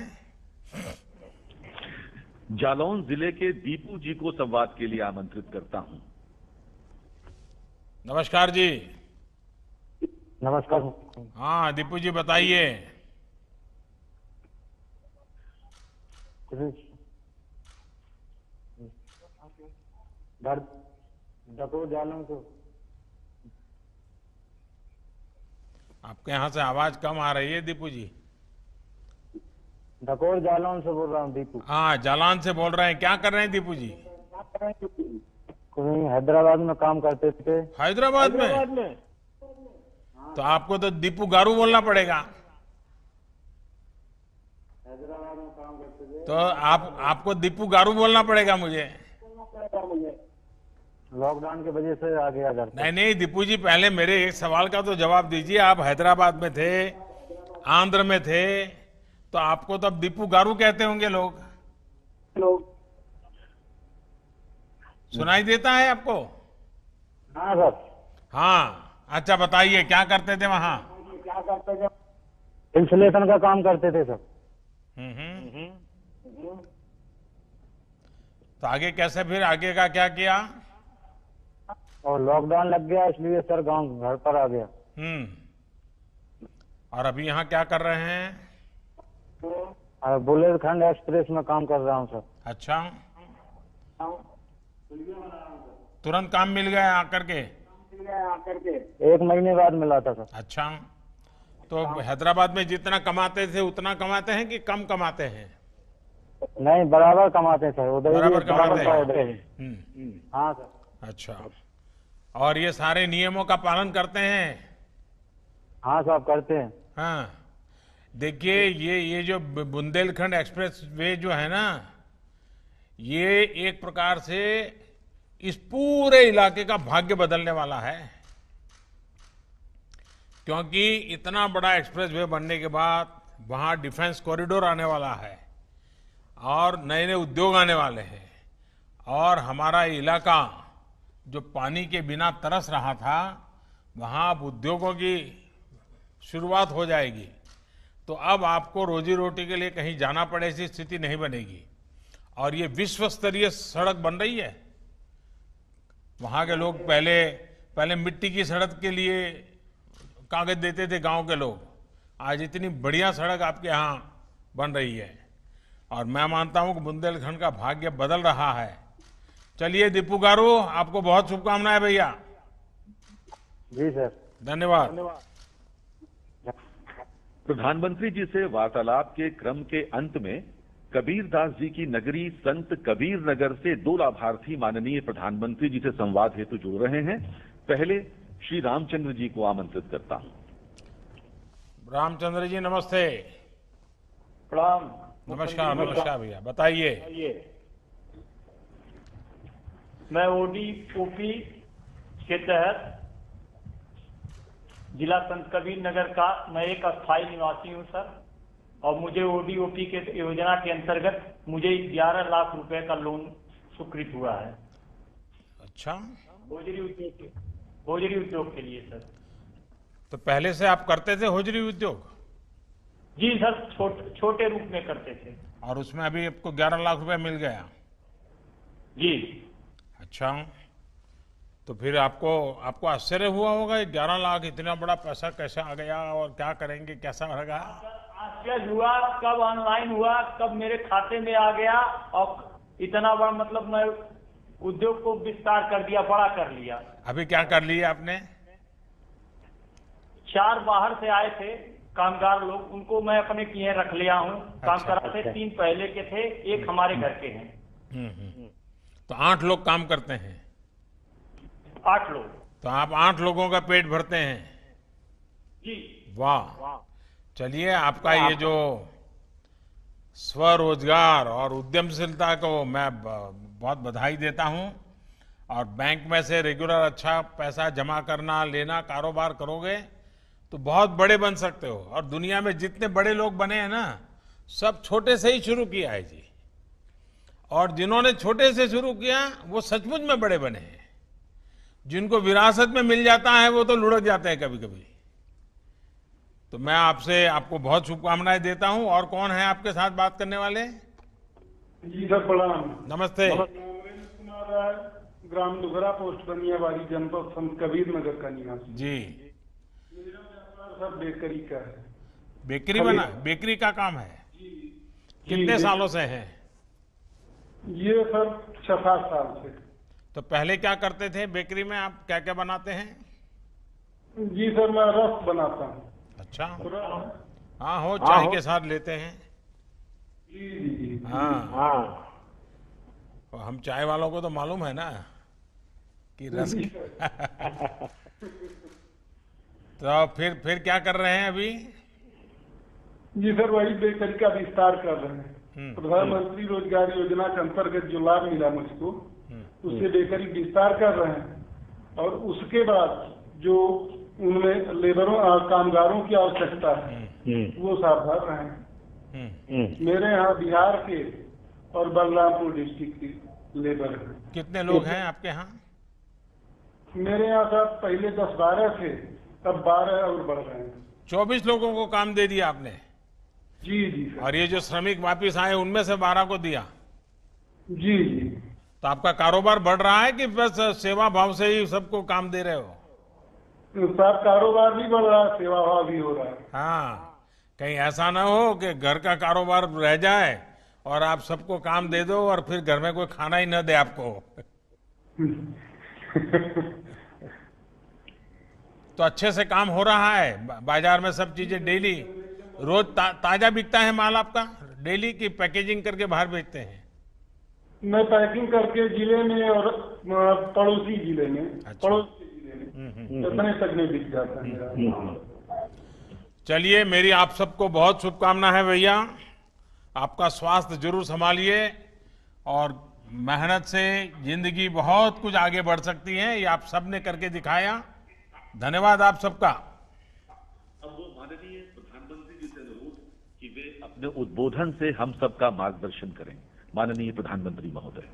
जालौन जिले के दीपू जी को संवाद के लिए आमंत्रित करता हूं। नमस्कार जी। नमस्कार। हाँ दीपू जी, बताइए। डकोर जालौन से। आपके यहाँ से आवाज कम आ रही है दीपू जी। डकोर जालौन से बोल रहा हूँ दीपू। हाँ, जालान से बोल रहे हैं। क्या कर रहे हैं दीपू जी? हैदराबाद में काम करते थे। हैदराबाद में? तो आपको तो दीपू गारू बोलना पड़ेगा। हैदराबाद में काम करते थे। तो आपको दीपू गारू बोलना पड़ेगा मुझे। लॉकडाउन की वजह से आ गया घर। नहीं दीपू जी, पहले मेरे एक सवाल का तो जवाब दीजिए। आप हैदराबाद में थे, आंध्र में थे, तो आपको तो अब दीपू गारू कहते होंगे लोग। सुनाई देता है आपको? हाँ सर। हाँ, अच्छा बताइए, क्या करते थे वहां? क्या करते थे? इंसुलेशन का काम करते थे सर। तो आगे कैसे, फिर आगे का क्या किया? और लॉकडाउन लग गया इसलिए सर गांव घर पर आ गया। और अभी यहाँ क्या कर रहे हैं? बुंदेलखंड एक्सप्रेस में काम कर रहा हूँ सर। अच्छा, तुरंत काम मिल गया आकर के? 1 महीने बाद मिला था सर। अच्छा, तो हैदराबाद में जितना कमाते थे उतना कमाते हैं कि कम कमाते हैं? नहीं, बराबर कमाते हैं सर। उधर बराबर कमाते हैं। उधर ही। हाँ सर। अच्छा, और ये सारे नियमों का पालन करते हैं? हाँ साहब, करते हैं। हाँ, देखिए, ये जो बुंदेलखंड एक्सप्रेस वे जो है ना, ये एक प्रकार से इस पूरे इलाके का भाग्य बदलने वाला है। क्योंकि इतना बड़ा एक्सप्रेस वे बनने के बाद वहां डिफेंस कॉरिडोर आने वाला है और नए नए उद्योग आने वाले हैं, और हमारा इलाका जो पानी के बिना तरस रहा था, वहां अब उद्योगों की शुरुआत हो जाएगी। तो अब आपको रोजी रोटी के लिए कहीं जाना पड़े ऐसी स्थिति नहीं बनेगी। और ये विश्व स्तरीय सड़क बन रही है। वहां के लोग पहले मिट्टी की सड़क के लिए कागज देते थे गांव के लोग, आज इतनी बढ़िया सड़क आपके यहाँ बन रही है। और मैं मानता हूं कि बुंदेलखंड का भाग्य बदल रहा है। चलिए दीपू गारू, आपको बहुत शुभकामनाएं भैया। जी सर, धन्यवाद। प्रधानमंत्री जी से वार्तालाप के क्रम के अंत में कबीरदास जी की नगरी संत कबीर नगर से 2 लाभार्थी माननीय प्रधानमंत्री जी से संवाद हेतु जुड़ रहे हैं। पहले श्री रामचंद्र जी को आमंत्रित करता हूं। रामचंद्र जी नमस्ते। प्रणाम। नमस्कार भैया, बताइए। मैं ओडीओपी के तहत जिला संत कबीर नगर का मैं एक अस्थायी निवासी हूं सर, और मुझे ओडीओपी के योजना के अंतर्गत मुझे 11 लाख रुपए का लोन स्वीकृत हुआ है। अच्छा, होजरी उद्योग के लिए सर। तो पहले से आप करते थे होजरी उद्योग? जी सर, छोटे रूप में करते थे। और उसमें अभी आपको 11 लाख रुपए मिल गया? जी। अच्छा, तो फिर आपको आश्चर्य हुआ होगा 11 लाख इतना बड़ा पैसा कैसे आ गया और क्या करेंगे, कैसा रहेगा? आश्चर्य हुआ, कब ऑनलाइन हुआ, कब मेरे खाते में आ गया, और इतना बड़ा मतलब मैं उद्योग को विस्तार कर दिया, बड़ा कर लिया। अभी क्या कर लिया आपने? 4 बाहर से आए थे कामगार लोग, उनको मैं अपने किए रख लिया हूँ। काम कराते 3 पहले के थे, 1 हमारे घर के हैं। तो 8 लोग काम करते हैं? 8 लोग। तो आप 8 लोगों का पेट भरते हैं? जी। वाह, चलिए, आपका ये जो स्वरोजगार और उद्यमशीलता को मैं बहुत बधाई देता हूं। और बैंक में से रेगुलर अच्छा पैसा जमा करना, लेना, कारोबार करोगे तो बहुत बड़े बन सकते हो। और दुनिया में जितने बड़े लोग बने हैं ना, सब छोटे से ही शुरू किया है जी। और जिन्होंने छोटे से शुरू किया वो सचमुच में बड़े बने हैं। जिनको विरासत में मिल जाता है वो तो लुढ़क जाते हैं कभी कभी। तो मैं आपको बहुत शुभकामनाएं देता हूं। और कौन है आपके साथ बात करने वाले? जी सर, प्रणाम। नमस्ते। नरेंद्र कुमार राय, ग्राम दुघरा, पोस्ट बनियाबाड़ी, जनपद संत कबीर नगर का निवासी जी। मेरा व्यापार सर बेकरी का है। बेकरी का काम है? कितने सालों से है? ये सर 6-7 साल से। तो पहले क्या करते थे बेकरी में? आप क्या क्या बनाते हैं? जी सर, मैं रस बनाता हूँ। अच्छा, हाँ, हो चाय के साथ लेते हैं। जी जी जी। हाँ, तो हम चाय वालों को तो मालूम है ना कि रस तो फिर क्या कर रहे हैं अभी? जी सर, वही बेकरी का विस्तार कर रहे हैं। प्रधानमंत्री रोजगार योजना के अंतर्गत जो लाभ मिला मुझको, उससे बेकरी विस्तार कर रहे हैं। और उसके बाद जो उनमें लेबरों और कामगारों की आवश्यकता है वो साफ भर रहे हैं। मेरे यहाँ बिहार के और बलरामपुर डिस्ट्रिक्ट की लेबर है। कितने लोग हैं आपके यहाँ? मेरे यहाँ सर पहले 10-12 थे, अब 12 और बढ़ रहे हैं। 24 लोगों को काम दे दिया आपने? जी जी सर। और ये जो श्रमिक वापिस आए उनमें से 12 को दिया? जी जी। तो आपका कारोबार बढ़ रहा है कि बस सेवा भाव से ही सबको काम दे रहे हो? सर कारोबार भी बढ़ रहा है, सेवा भाव भी हो रहा है। हाँ, कहीं ऐसा ना हो कि घर का कारोबार रह जाए और आप सबको काम दे दो और फिर घर में कोई खाना ही न दे आपको। तो अच्छे से काम हो रहा है? बाजार में सब चीजें डेली रोज ताजा बिकता है माल आपका डेली की पैकेजिंग करके बाहर बेचते हैं? मैं पैकिंग करके जिले में और पड़ोसी जिले में, अच्छा। पड़ोसी जिले में इतने तक में बिक जाता है मेरा। चलिए, मेरी आप सबको बहुत शुभकामना है भैया। आपका स्वास्थ्य जरूर संभालिए और मेहनत से जिंदगी बहुत कुछ आगे बढ़ सकती है। ये आप सबने करके दिखाया। धन्यवाद आप सबका। अब वो माननीय प्रधानमंत्री जी से अनुरोध कि वे अपने उद्बोधन से हम सबका मार्गदर्शन करें। माननीय प्रधानमंत्री महोदय।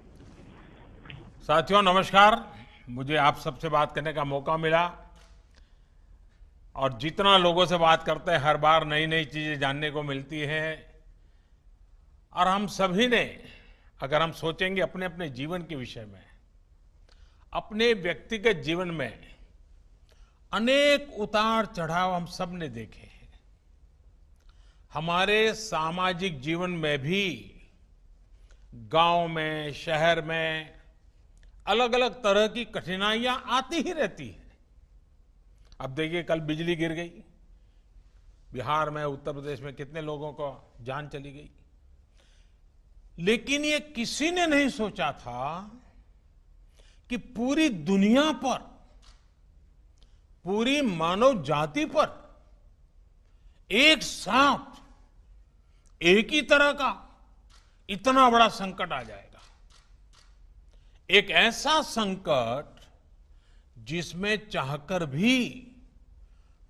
साथियों नमस्कार। मुझे आप सबसे बात करने का मौका मिला और जितना लोगों से बात करते हैं हर बार नई नई चीजें जानने को मिलती है। और हम सभी ने, अगर हम सोचेंगे अपने अपने जीवन के विषय में, अपने व्यक्तिगत जीवन में अनेक उतार चढ़ाव हम सब ने देखे हैं। हमारे सामाजिक जीवन में भी गांव में, शहर में अलग अलग तरह की कठिनाइयां आती ही रहती हैं। अब देखिए, कल बिजली गिर गई बिहार में, उत्तर प्रदेश में कितने लोगों को जान चली गई। लेकिन ये किसी ने नहीं सोचा था कि पूरी दुनिया पर, पूरी मानव जाति पर एक साथ एक ही तरह का इतना बड़ा संकट आ जाएगा। एक ऐसा संकट जिसमें चाहकर भी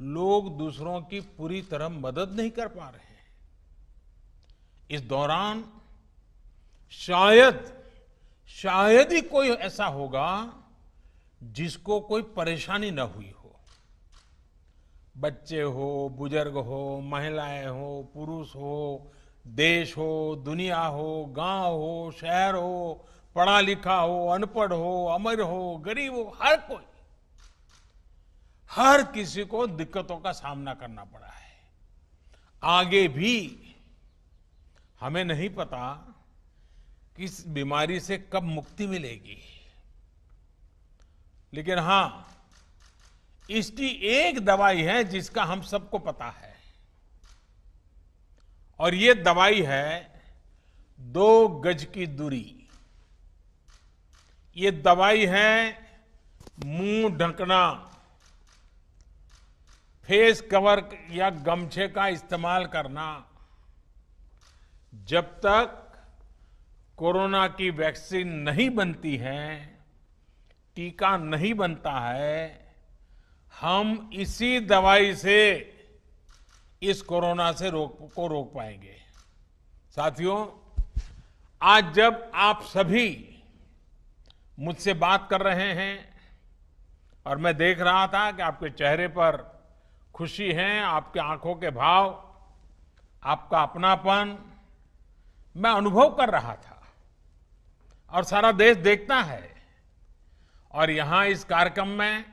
लोग दूसरों की पूरी तरह मदद नहीं कर पा रहे हैं। इस दौरान शायद ही कोई ऐसा होगा जिसको कोई परेशानी न हुई हो। बच्चे हो, बुजुर्ग हो, महिलाएं हो, पुरुष हो, देश हो, दुनिया हो, गांव हो, शहर हो, पढ़ा लिखा हो, अनपढ़ हो, अमीर हो, गरीब हो, हर किसी को दिक्कतों का सामना करना पड़ा है। आगे भी हमें नहीं पता किस बीमारी से कब मुक्ति मिलेगी, लेकिन हां, इसकी एक दवाई है जिसका हम सबको पता है। और ये दवाई है 2 गज की दूरी। ये दवाई है मुंह ढकना, फेस कवर या गमछे का इस्तेमाल करना। जब तक कोरोना की वैक्सीन नहीं बनती है, टीका नहीं बनता है, हम इसी दवाई से इस कोरोना से रोक पाएंगे। साथियों, आज जब आप सभी मुझसे बात कर रहे हैं और मैं देख रहा था कि आपके चेहरे पर खुशी है, आपके आंखों के भाव, आपका अपनापन मैं अनुभव कर रहा था और सारा देश देखता है। और यहां इस कार्यक्रम में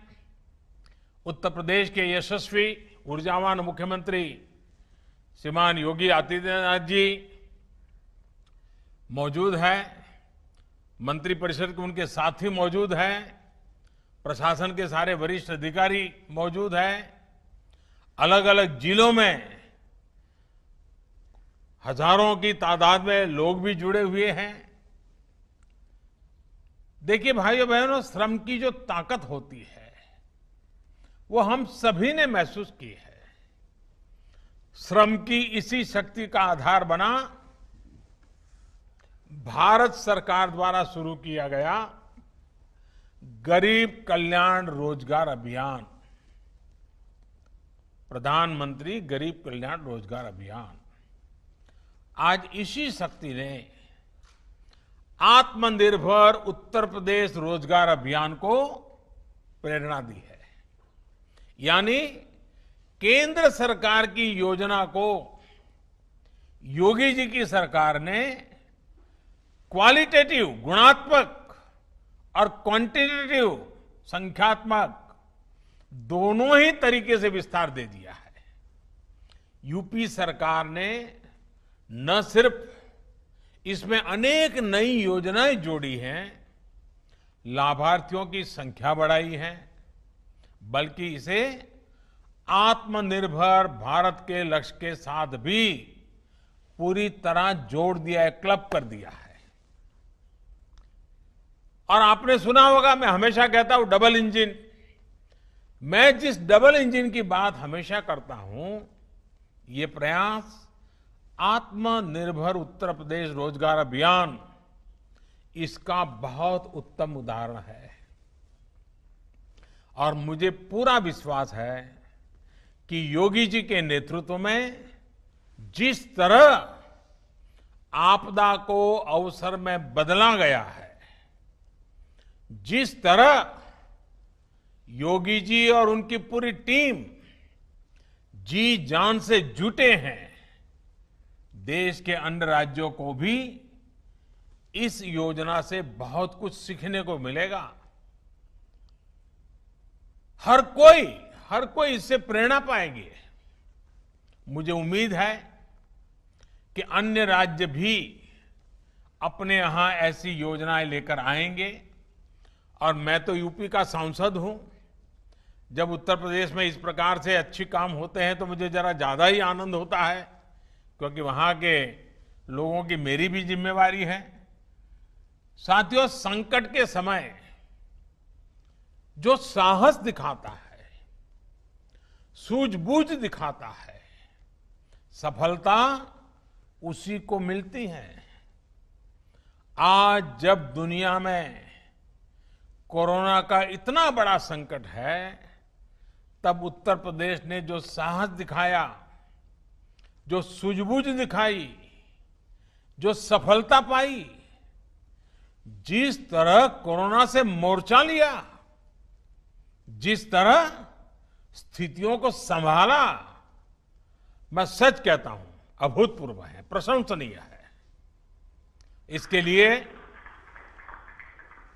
उत्तर प्रदेश के यशस्वी ऊर्जावान मुख्यमंत्री श्रीमान योगी आदित्यनाथ जी मौजूद है, मंत्रिपरिषद के उनके साथी मौजूद हैं, प्रशासन के सारे वरिष्ठ अधिकारी मौजूद हैं, अलग अलग जिलों में हजारों की तादाद में लोग भी जुड़े हुए हैं। देखिए भाइयों बहनों, श्रम की जो ताकत होती है वो हम सभी ने महसूस की है। श्रम की इसी शक्ति का आधार बना भारत सरकार द्वारा शुरू किया गया गरीब कल्याण रोजगार अभियान, प्रधानमंत्री गरीब कल्याण रोजगार अभियान। आज इसी शक्ति ने आत्मनिर्भर उत्तर प्रदेश रोजगार अभियान को प्रेरणा दी है। यानी केंद्र सरकार की योजना को योगी जी की सरकार ने क्वालिटेटिव गुणात्मक और क्वांटिटेटिव संख्यात्मक दोनों ही तरीके से विस्तार दे दिया है। यूपी सरकार ने न सिर्फ इसमें अनेक नई योजनाएं जोड़ी हैं, लाभार्थियों की संख्या बढ़ाई है, बल्कि इसे आत्मनिर्भर भारत के लक्ष्य के साथ भी पूरी तरह जोड़ दिया है, क्लब कर दिया है। और आपने सुना होगा, मैं हमेशा कहता हूं डबल इंजन। मैं जिस डबल इंजन की बात हमेशा करता हूं, ये प्रयास आत्मनिर्भर उत्तर प्रदेश रोजगार अभियान इसका बहुत उत्तम उदाहरण है। और मुझे पूरा विश्वास है कि योगी जी के नेतृत्व में जिस तरह आपदा को अवसर में बदला गया है, जिस तरह योगी जी और उनकी पूरी टीम जी जान से जुटे हैं, देश के अन्य राज्यों को भी इस योजना से बहुत कुछ सीखने को मिलेगा। हर कोई इससे प्रेरणा पाएंगे। मुझे उम्मीद है कि अन्य राज्य भी अपने यहां ऐसी योजनाएं लेकर आएंगे। और मैं तो यूपी का सांसद हूं। जब उत्तर प्रदेश में इस प्रकार से अच्छे काम होते हैं तो मुझे जरा ज्यादा ही आनंद होता है, क्योंकि वहां के लोगों की मेरी भी जिम्मेवारी है। साथियों, संकट के समय जो साहस दिखाता है, सूझबूझ दिखाता है, सफलता उसी को मिलती है। आज जब दुनिया में कोरोना का इतना बड़ा संकट है, तब उत्तर प्रदेश ने जो साहस दिखाया, जो सूझबूझ दिखाई, जो सफलता पाई, जिस तरह कोरोना से मोर्चा लिया, जिस तरह स्थितियों को संभाला, मैं सच कहता हूं अभूतपूर्व है, प्रशंसनीय है। इसके लिए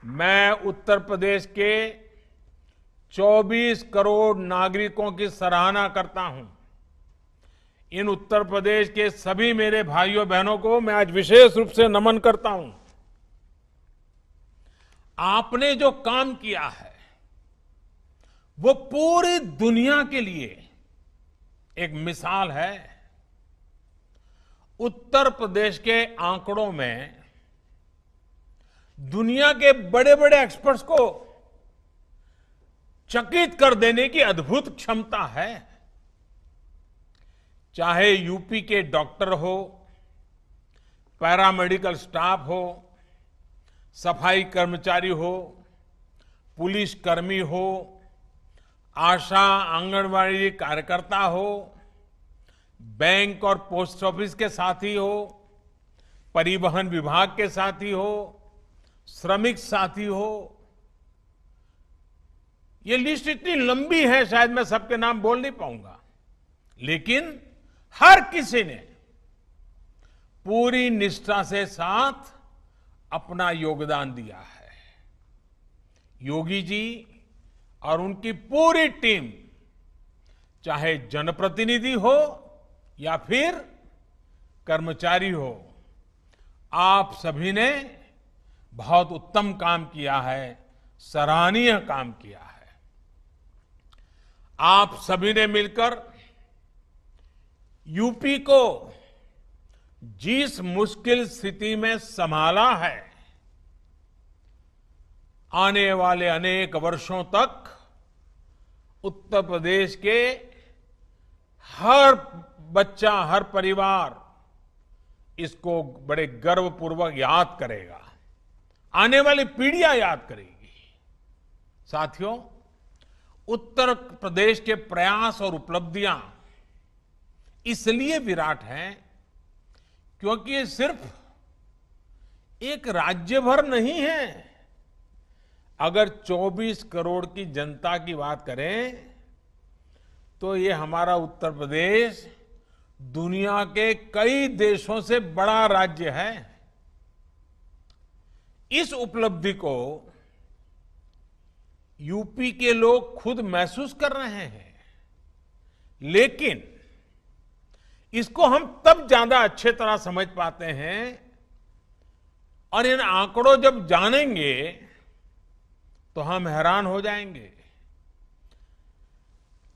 मैं उत्तर प्रदेश के 24 करोड़ नागरिकों की सराहना करता हूं। इन उत्तर प्रदेश के सभी मेरे भाइयों बहनों को मैं आज विशेष रूप से नमन करता हूं। आपने जो काम किया है वो पूरी दुनिया के लिए एक मिसाल है। उत्तर प्रदेश के आंकड़ों में दुनिया के बड़े बड़े एक्सपर्ट्स को चकित कर देने की अद्भुत क्षमता है। चाहे यूपी के डॉक्टर हो, पैरामेडिकल स्टाफ हो, सफाई कर्मचारी हो, पुलिस कर्मी हो, आशा आंगनवाड़ी कार्यकर्ता हो, बैंक और पोस्ट ऑफिस के साथी हो, परिवहन विभाग के साथी हो, श्रमिक साथी हो। ये लिस्ट इतनी लंबी है, शायद मैं सबके नाम बोल नहीं पाऊंगा, लेकिन हर किसी ने पूरी निष्ठा से साथ अपना योगदान दिया है। योगी जी और उनकी पूरी टीम, चाहे जनप्रतिनिधि हो या फिर कर्मचारी हो, आप सभी ने बहुत उत्तम काम किया है, सराहनीय काम किया है। आप सभी ने मिलकर यूपी को जिस मुश्किल स्थिति में संभाला है, आने वाले अनेक वर्षों तक उत्तर प्रदेश के हर बच्चा, हर परिवार इसको बड़े गर्वपूर्वक याद करेगा, आने वाली पीढ़ियां याद करेगी। साथियों, उत्तर प्रदेश के प्रयास और उपलब्धियां इसलिए विराट हैं क्योंकि ये सिर्फ एक राज्य भर नहीं है। अगर 24 करोड़ की जनता की बात करें तो ये हमारा उत्तर प्रदेश दुनिया के कई देशों से बड़ा राज्य है। इस उपलब्धि को यूपी के लोग खुद महसूस कर रहे हैं, लेकिन इसको हम तब ज्यादा अच्छे तरह समझ पाते हैं और इन आंकड़ों जब जानेंगे तो हम हैरान हो जाएंगे।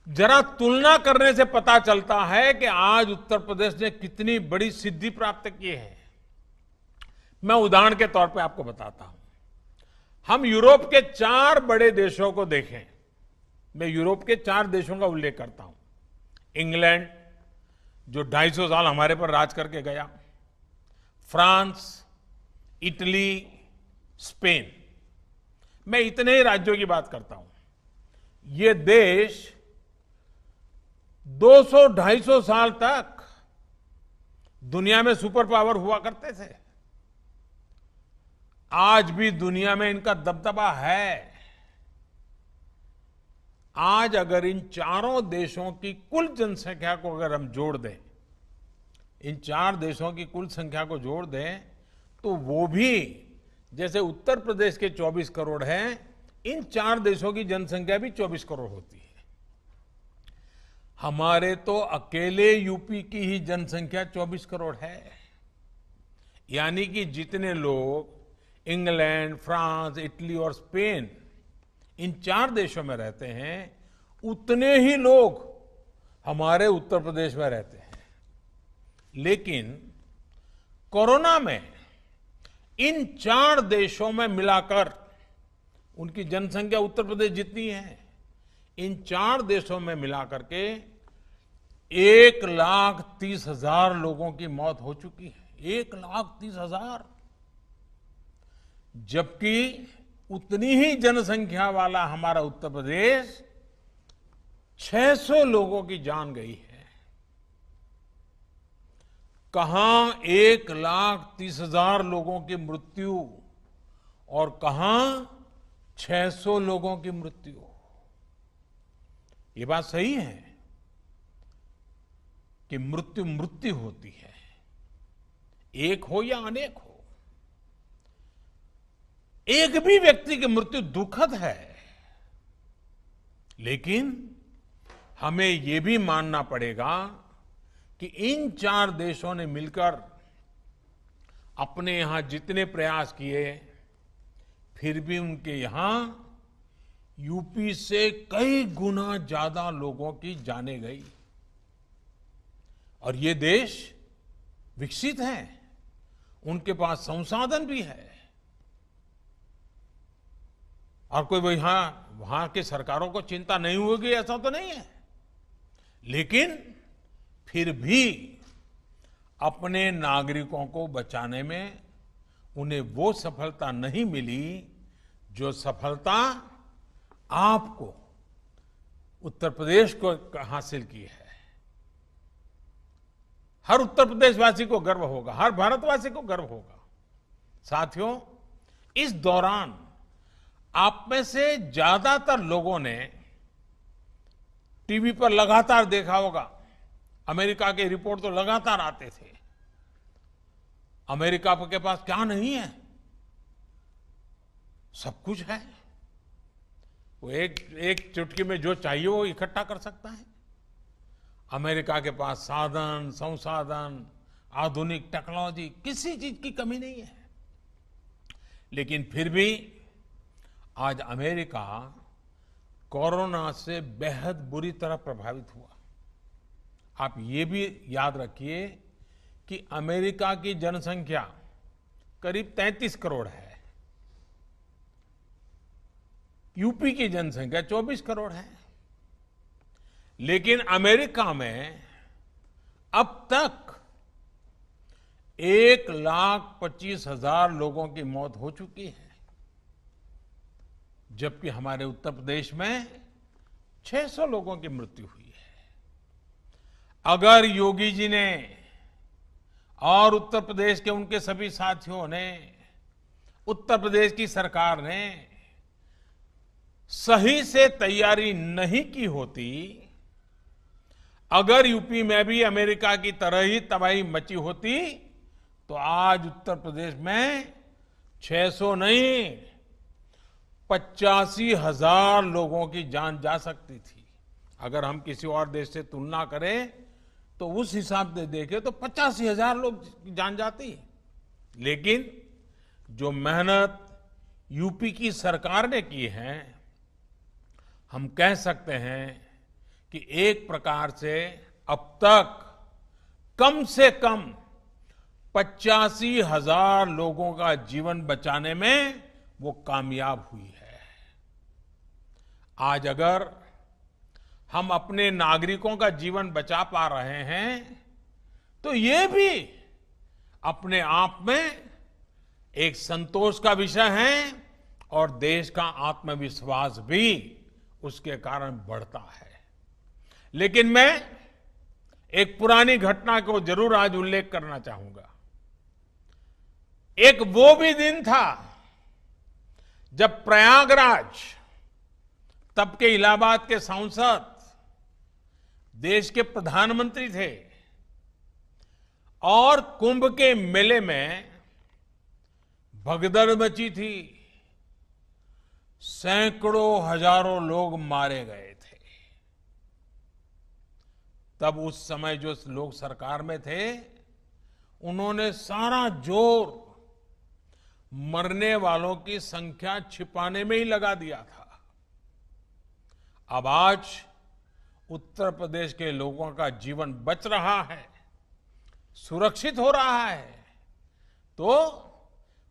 जरा तुलना करने से पता चलता है कि आज उत्तर प्रदेश ने कितनी बड़ी सिद्धि प्राप्त की है। मैं उदाहरण के तौर पे आपको बताता हूं। हम यूरोप के 4 बड़े देशों को देखें। मैं यूरोप के 4 देशों का उल्लेख करता हूं। इंग्लैंड, जो 250 साल हमारे पर राज करके गया, फ्रांस, इटली, स्पेन। मैं इतने ही राज्यों की बात करता हूं। ये देश 200-250 साल तक दुनिया में सुपर पावर हुआ करते थे। आज भी दुनिया में इनका दबदबा है। आज अगर इन चारों देशों की कुल जनसंख्या को अगर हम जोड़ दें, इन 4 देशों की कुल संख्या को जोड़ दें, तो वो भी जैसे उत्तर प्रदेश के 24 करोड़ हैं, इन 4 देशों की जनसंख्या भी 24 करोड़ होती है। हमारे तो अकेले यूपी की ही जनसंख्या 24 करोड़ है। यानी कि जितने लोग इंग्लैंड, फ्रांस, इटली और स्पेन, इन 4 देशों में रहते हैं, उतने ही लोग हमारे उत्तर प्रदेश में रहते हैं। लेकिन कोरोना में इन 4 देशों में मिलाकर उनकी जनसंख्या उत्तर प्रदेश जितनी है, इन 4 देशों में मिलाकर के 1,30,000 लोगों की मौत हो चुकी है। 1,30,000। जबकि उतनी ही जनसंख्या वाला हमारा उत्तर प्रदेश 600 लोगों की जान गई है। कहां 1,30,000 लोगों की मृत्यु और कहां 600 लोगों की मृत्यु। ये बात सही है कि मृत्यु मृत्यु होती है, एक हो या अनेक हो। एक भी व्यक्ति की मृत्यु दुखद है, लेकिन हमें यह भी मानना पड़ेगा कि इन 4 देशों ने मिलकर अपने यहां जितने प्रयास किए, फिर भी उनके यहां यूपी से कई गुना ज्यादा लोगों की जानें गई। और ये देश विकसित हैं, उनके पास संसाधन भी है, और कोई वहां की सरकारों को चिंता नहीं होगी ऐसा तो नहीं है, लेकिन फिर भी अपने नागरिकों को बचाने में उन्हें वो सफलता नहीं मिली जो सफलता आपको उत्तर प्रदेश को हासिल की है। हर उत्तर प्रदेशवासी को गर्व होगा, हर भारतवासी को गर्व होगा। साथियों, इस दौरान आप में से ज्यादातर लोगों ने टीवी पर लगातार देखा होगा, अमेरिका के रिपोर्ट तो लगातार आते थे। अमेरिका के पास क्या नहीं है? सब कुछ है। वो एक चुटकी में जो चाहिए वो इकट्ठा कर सकता है। अमेरिका के पास साधन, संसाधन, आधुनिक टेक्नोलॉजी, किसी चीज की कमी नहीं है। लेकिन फिर भी आज अमेरिका कोरोना से बेहद बुरी तरह प्रभावित हुआ। आप ये भी याद रखिए कि अमेरिका की जनसंख्या करीब 33 करोड़ है, यूपी की जनसंख्या 24 करोड़ है, लेकिन अमेरिका में अब तक 1,25,000 लोगों की मौत हो चुकी है, जबकि हमारे उत्तर प्रदेश में 600 लोगों की मृत्यु हुई है। अगर योगी जी ने और उत्तर प्रदेश के उनके सभी साथियों ने, उत्तर प्रदेश की सरकार ने सही से तैयारी नहीं की होती, अगर यूपी में भी अमेरिका की तरह ही तबाही मची होती, तो आज उत्तर प्रदेश में 600 नहीं 85,000 लोगों की जान जा सकती थी। अगर हम किसी और देश से तुलना करें तो उस हिसाब से देखें तो 85,000 लोग की जान जाती। लेकिन जो मेहनत यूपी की सरकार ने की है, हम कह सकते हैं कि एक प्रकार से अब तक कम से कम 85,000 लोगों का जीवन बचाने में वो कामयाब हुई है। आज अगर हम अपने नागरिकों का जीवन बचा पा रहे हैं तो ये भी अपने आप में एक संतोष का विषय है और देश का आत्मविश्वास भी उसके कारण बढ़ता है। लेकिन मैं एक पुरानी घटना को जरूर आज उल्लेख करना चाहूंगा। एक वो भी दिन था जब प्रयागराज, तब के इलाहाबाद के सांसद, देश के प्रधानमंत्री थे और कुंभ के मेले में भगदड़ मची थी, सैकड़ों हजारों लोग मारे गए थे। तब उस समय जो लोग सरकार में थे, उन्होंने सारा जोर मरने वालों की संख्या छिपाने में ही लगा दिया था। अब आज उत्तर प्रदेश के लोगों का जीवन बच रहा है, सुरक्षित हो रहा है, तो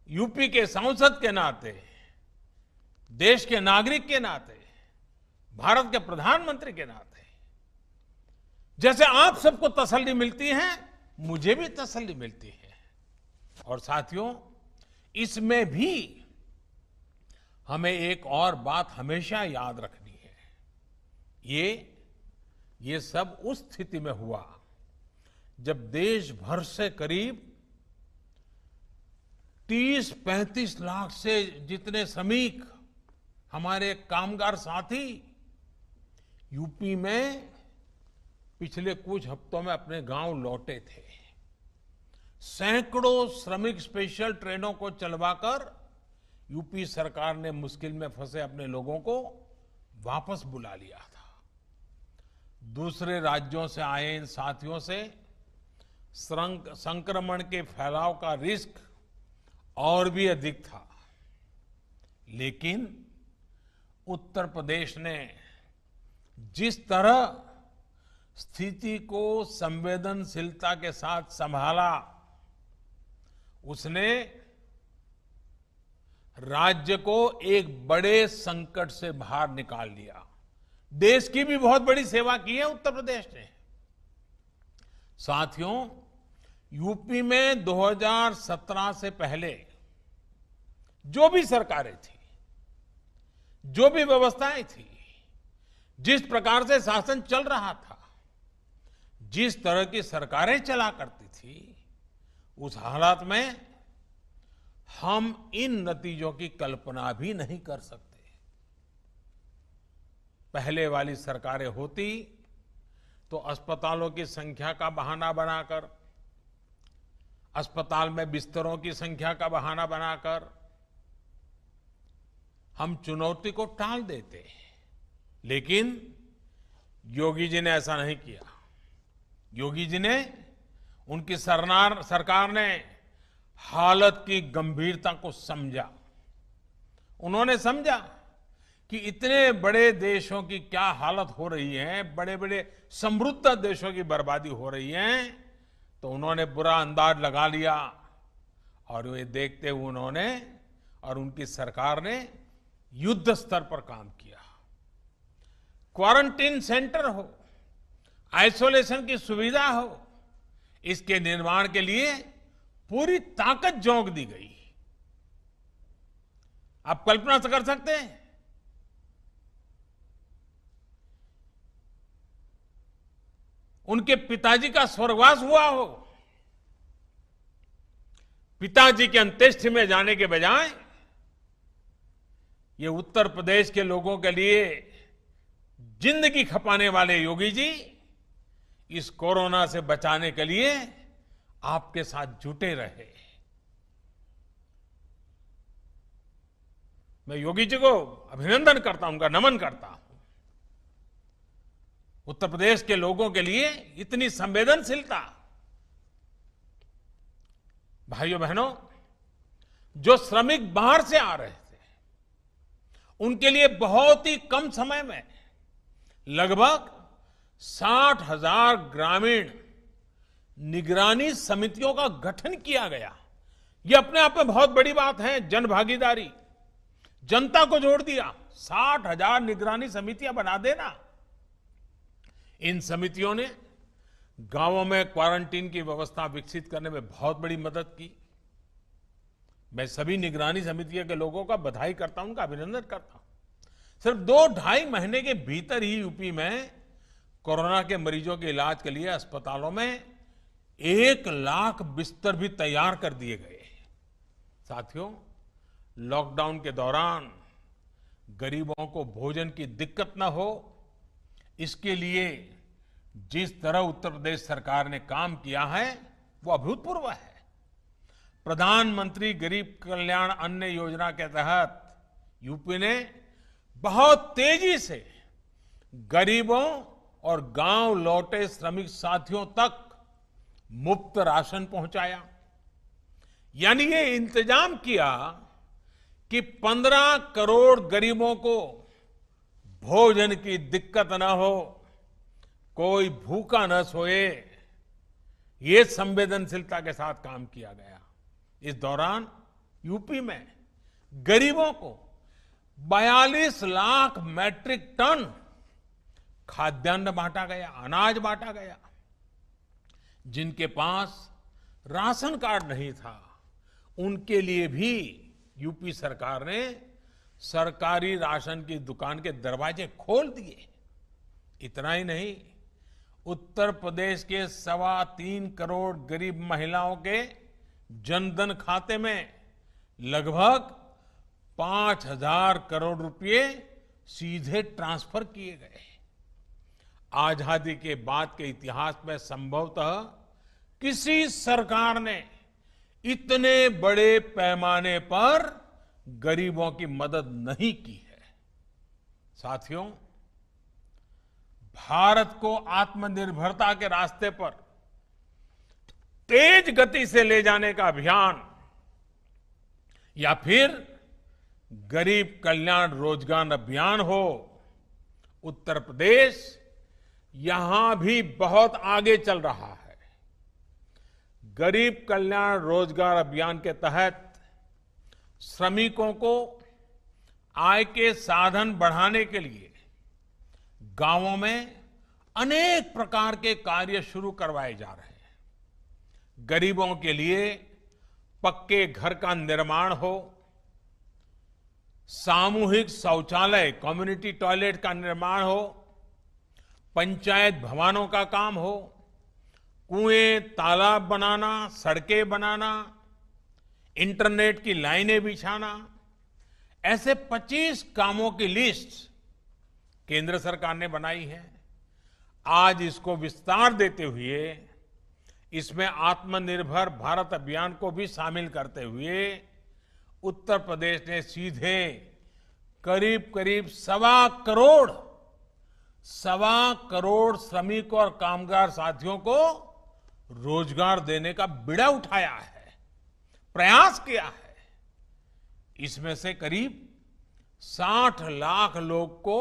यूपी के सांसद के नाते, देश के नागरिक के नाते, भारत के प्रधानमंत्री के नाते, जैसे आप सबको तसल्ली मिलती है, मुझे भी तसल्ली मिलती है। और साथियों, इसमें भी हमें एक और बात हमेशा याद रखनी है। ये सब उस स्थिति में हुआ जब देश भर से करीब 30-35 लाख से जितने श्रमिक, हमारे कामगार साथी यूपी में पिछले कुछ हफ्तों में अपने गांव लौटे थे। सैकड़ों श्रमिक स्पेशल ट्रेनों को चलवाकर यूपी सरकार ने मुश्किल में फंसे अपने लोगों को वापस बुला लिया था। दूसरे राज्यों से आए इन साथियों से संक्रमण के फैलाव का रिस्क और भी अधिक था, लेकिन उत्तर प्रदेश ने जिस तरह स्थिति को संवेदनशीलता के साथ संभाला, उसने राज्य को एक बड़े संकट से बाहर निकाल लिया। देश की भी बहुत बड़ी सेवा की है उत्तर प्रदेश ने। साथियों, यूपी में 2017 से पहले जो भी सरकारें थी, जो भी व्यवस्थाएं थी, जिस प्रकार से शासन चल रहा था, जिस तरह की सरकारें चला करती थी, उस हालात में हम इन नतीजों की कल्पना भी नहीं कर सकते। पहले वाली सरकारें होती तो अस्पतालों की संख्या का बहाना बनाकर, अस्पताल में बिस्तरों की संख्या का बहाना बनाकर हम चुनौती को टाल देते। लेकिन योगी जी ने ऐसा नहीं किया। योगी जी ने, उनकी सरकार ने हालत की गंभीरता को समझा। उन्होंने समझा कि इतने बड़े देशों की क्या हालत हो रही है, बड़े बड़े समृद्ध देशों की बर्बादी हो रही है, तो उन्होंने बुरा अंदाज लगा लिया। और वे देखते हुए उन्होंने और उनकी सरकार ने युद्ध स्तर पर काम किया। क्वारंटीन सेंटर हो, आइसोलेशन की सुविधा हो, इसके निर्माण के लिए पूरी ताकत झोंक दी गई। आप कल्पना कर सकते हैं, उनके पिताजी का स्वर्गवास हुआ हो, पिताजी के अंत्येष्टि में जाने के बजाय ये उत्तर प्रदेश के लोगों के लिए जिंदगी खपाने वाले योगी जी इस कोरोना से बचाने के लिए आपके साथ जुटे रहे। मैं योगी जी को अभिनंदन करता हूं, उनका नमन करता हूं। उत्तर प्रदेश के लोगों के लिए इतनी संवेदनशीलता। भाइयों बहनों, जो श्रमिक बाहर से आ रहे थे, उनके लिए बहुत ही कम समय में लगभग 60,000 ग्रामीण निगरानी समितियों का गठन किया गया। यह अपने आप में बहुत बड़ी बात है। जन भागीदारी, जनता को जोड़ दिया। 60,000 निगरानी समितियां बना देना। इन समितियों ने गांवों में क्वारंटीन की व्यवस्था विकसित करने में बहुत बड़ी मदद की। मैं सभी निगरानी समितियों के लोगों का बधाई करता हूं, उनका अभिनंदन करता हूं। सिर्फ 2-2.5 महीने के भीतर ही यूपी में कोरोना के मरीजों के इलाज के लिए अस्पतालों में 1 लाख बिस्तर भी तैयार कर दिए गए। साथियों, लॉकडाउन के दौरान गरीबों को भोजन की दिक्कत न हो, इसके लिए जिस तरह उत्तर प्रदेश सरकार ने काम किया है वो अभूतपूर्व है। प्रधानमंत्री गरीब कल्याण अन्न योजना के तहत यूपी ने बहुत तेजी से गरीबों और गांव लौटे श्रमिक साथियों तक मुफ्त राशन पहुंचाया। यानी ये इंतजाम किया कि 15 करोड़ गरीबों को भोजन की दिक्कत न हो, कोई भूखा न सोए। ये संवेदनशीलता के साथ काम किया गया। इस दौरान यूपी में गरीबों को 42 लाख मैट्रिक टन खाद्यान्न बांटा गया, अनाज बांटा गया। जिनके पास राशन कार्ड नहीं था, उनके लिए भी यूपी सरकार ने सरकारी राशन की दुकान के दरवाजे खोल दिए। इतना ही नहीं, उत्तर प्रदेश के 3.25 करोड़ गरीब महिलाओं के जनधन खाते में लगभग 5,000 करोड़ रुपए सीधे ट्रांसफर किए गए। आजादी के बाद के इतिहास में संभवतः किसी सरकार ने इतने बड़े पैमाने पर गरीबों की मदद नहीं की है। साथियों, भारत को आत्मनिर्भरता के रास्ते पर तेज गति से ले जाने का अभियान या फिर गरीब कल्याण रोजगार अभियान हो, उत्तर प्रदेश यहां भी बहुत आगे चल रहा है। गरीब कल्याण रोजगार अभियान के तहत श्रमिकों को आय के साधन बढ़ाने के लिए गांवों में अनेक प्रकार के कार्य शुरू करवाए जा रहे हैं। गरीबों के लिए पक्के घर का निर्माण हो, सामूहिक शौचालय कम्युनिटी टॉयलेट का निर्माण हो, पंचायत भवनों का काम हो, कुएं तालाब बनाना, सड़कें बनाना, इंटरनेट की लाइनें बिछाना, ऐसे 25 कामों की लिस्ट केंद्र सरकार ने बनाई है। आज इसको विस्तार देते हुए इसमें आत्मनिर्भर भारत अभियान को भी शामिल करते हुए उत्तर प्रदेश ने सीधे करीब करीब 1.25 करोड़ श्रमिक और कामगार साथियों को रोजगार देने का बीड़ा उठाया है, प्रयास किया है। इसमें से करीब 60 लाख लोग को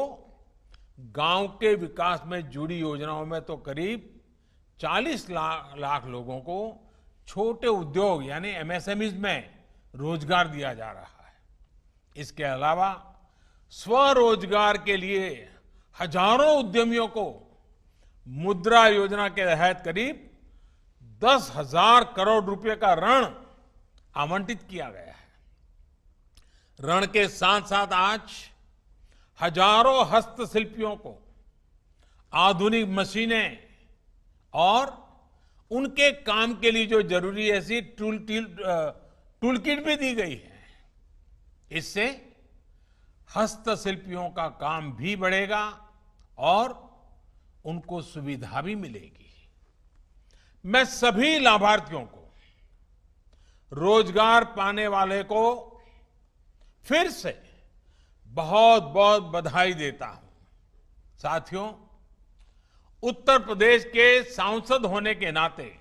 गांव के विकास में जुड़ी योजनाओं में तो करीब 40 लाख लोगों को छोटे उद्योग यानी एमएसएमई में रोजगार दिया जा रहा है। इसके अलावा स्वरोजगार के लिए हजारों उद्यमियों को मुद्रा योजना के तहत करीब 10,000 करोड़ रुपए का ऋण आवंटित किया गया है। ऋण के साथ साथ आज हजारों हस्तशिल्पियों को आधुनिक मशीनें और उनके काम के लिए जो जरूरी ऐसी टूल किट भी दी गई है। इससे हस्तशिल्पियों का काम भी बढ़ेगा और उनको सुविधा भी मिलेगी। मैं सभी लाभार्थियों को, रोजगार पाने वाले को फिर से बहुत बहुत बधाई देता हूं। साथियों, उत्तर प्रदेश के सांसद होने के नाते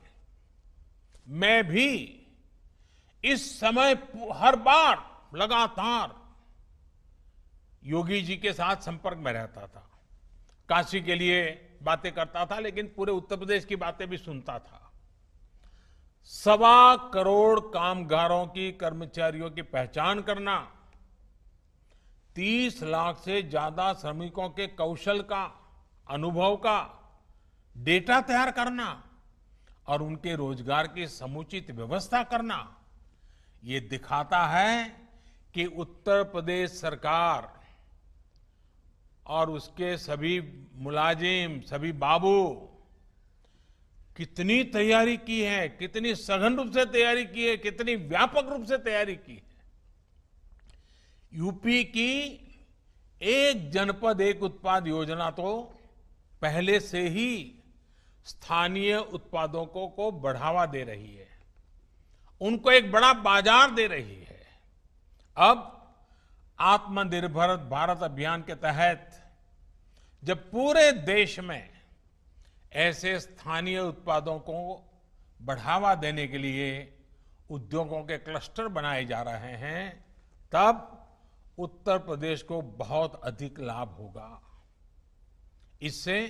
मैं भी इस समय हर बार लगातार योगी जी के साथ संपर्क में रहता था। काशी के लिए बातें करता था, लेकिन पूरे उत्तर प्रदेश की बातें भी सुनता था। 1.25 करोड़ कामगारों की, कर्मचारियों की पहचान करना, 30 लाख से ज्यादा श्रमिकों के कौशल का, अनुभव का डेटा तैयार करना और उनके रोजगार की समुचित व्यवस्था करना, ये दिखाता है कि उत्तर प्रदेश सरकार और उसके सभी मुलाजिम, सभी बाबू कितनी तैयारी की है, कितनी सघन रूप से तैयारी की है, कितनी व्यापक रूप से तैयारी की है। यूपी की एक जनपद एक उत्पाद योजना तो पहले से ही स्थानीय उत्पादों को बढ़ावा दे रही है, उनको एक बड़ा बाजार दे रही है। अब आत्मनिर्भर भारत अभियान के तहत जब पूरे देश में ऐसे स्थानीय उत्पादों को बढ़ावा देने के लिए उद्योगों के क्लस्टर बनाए जा रहे हैं, तब उत्तर प्रदेश को बहुत अधिक लाभ होगा। इससे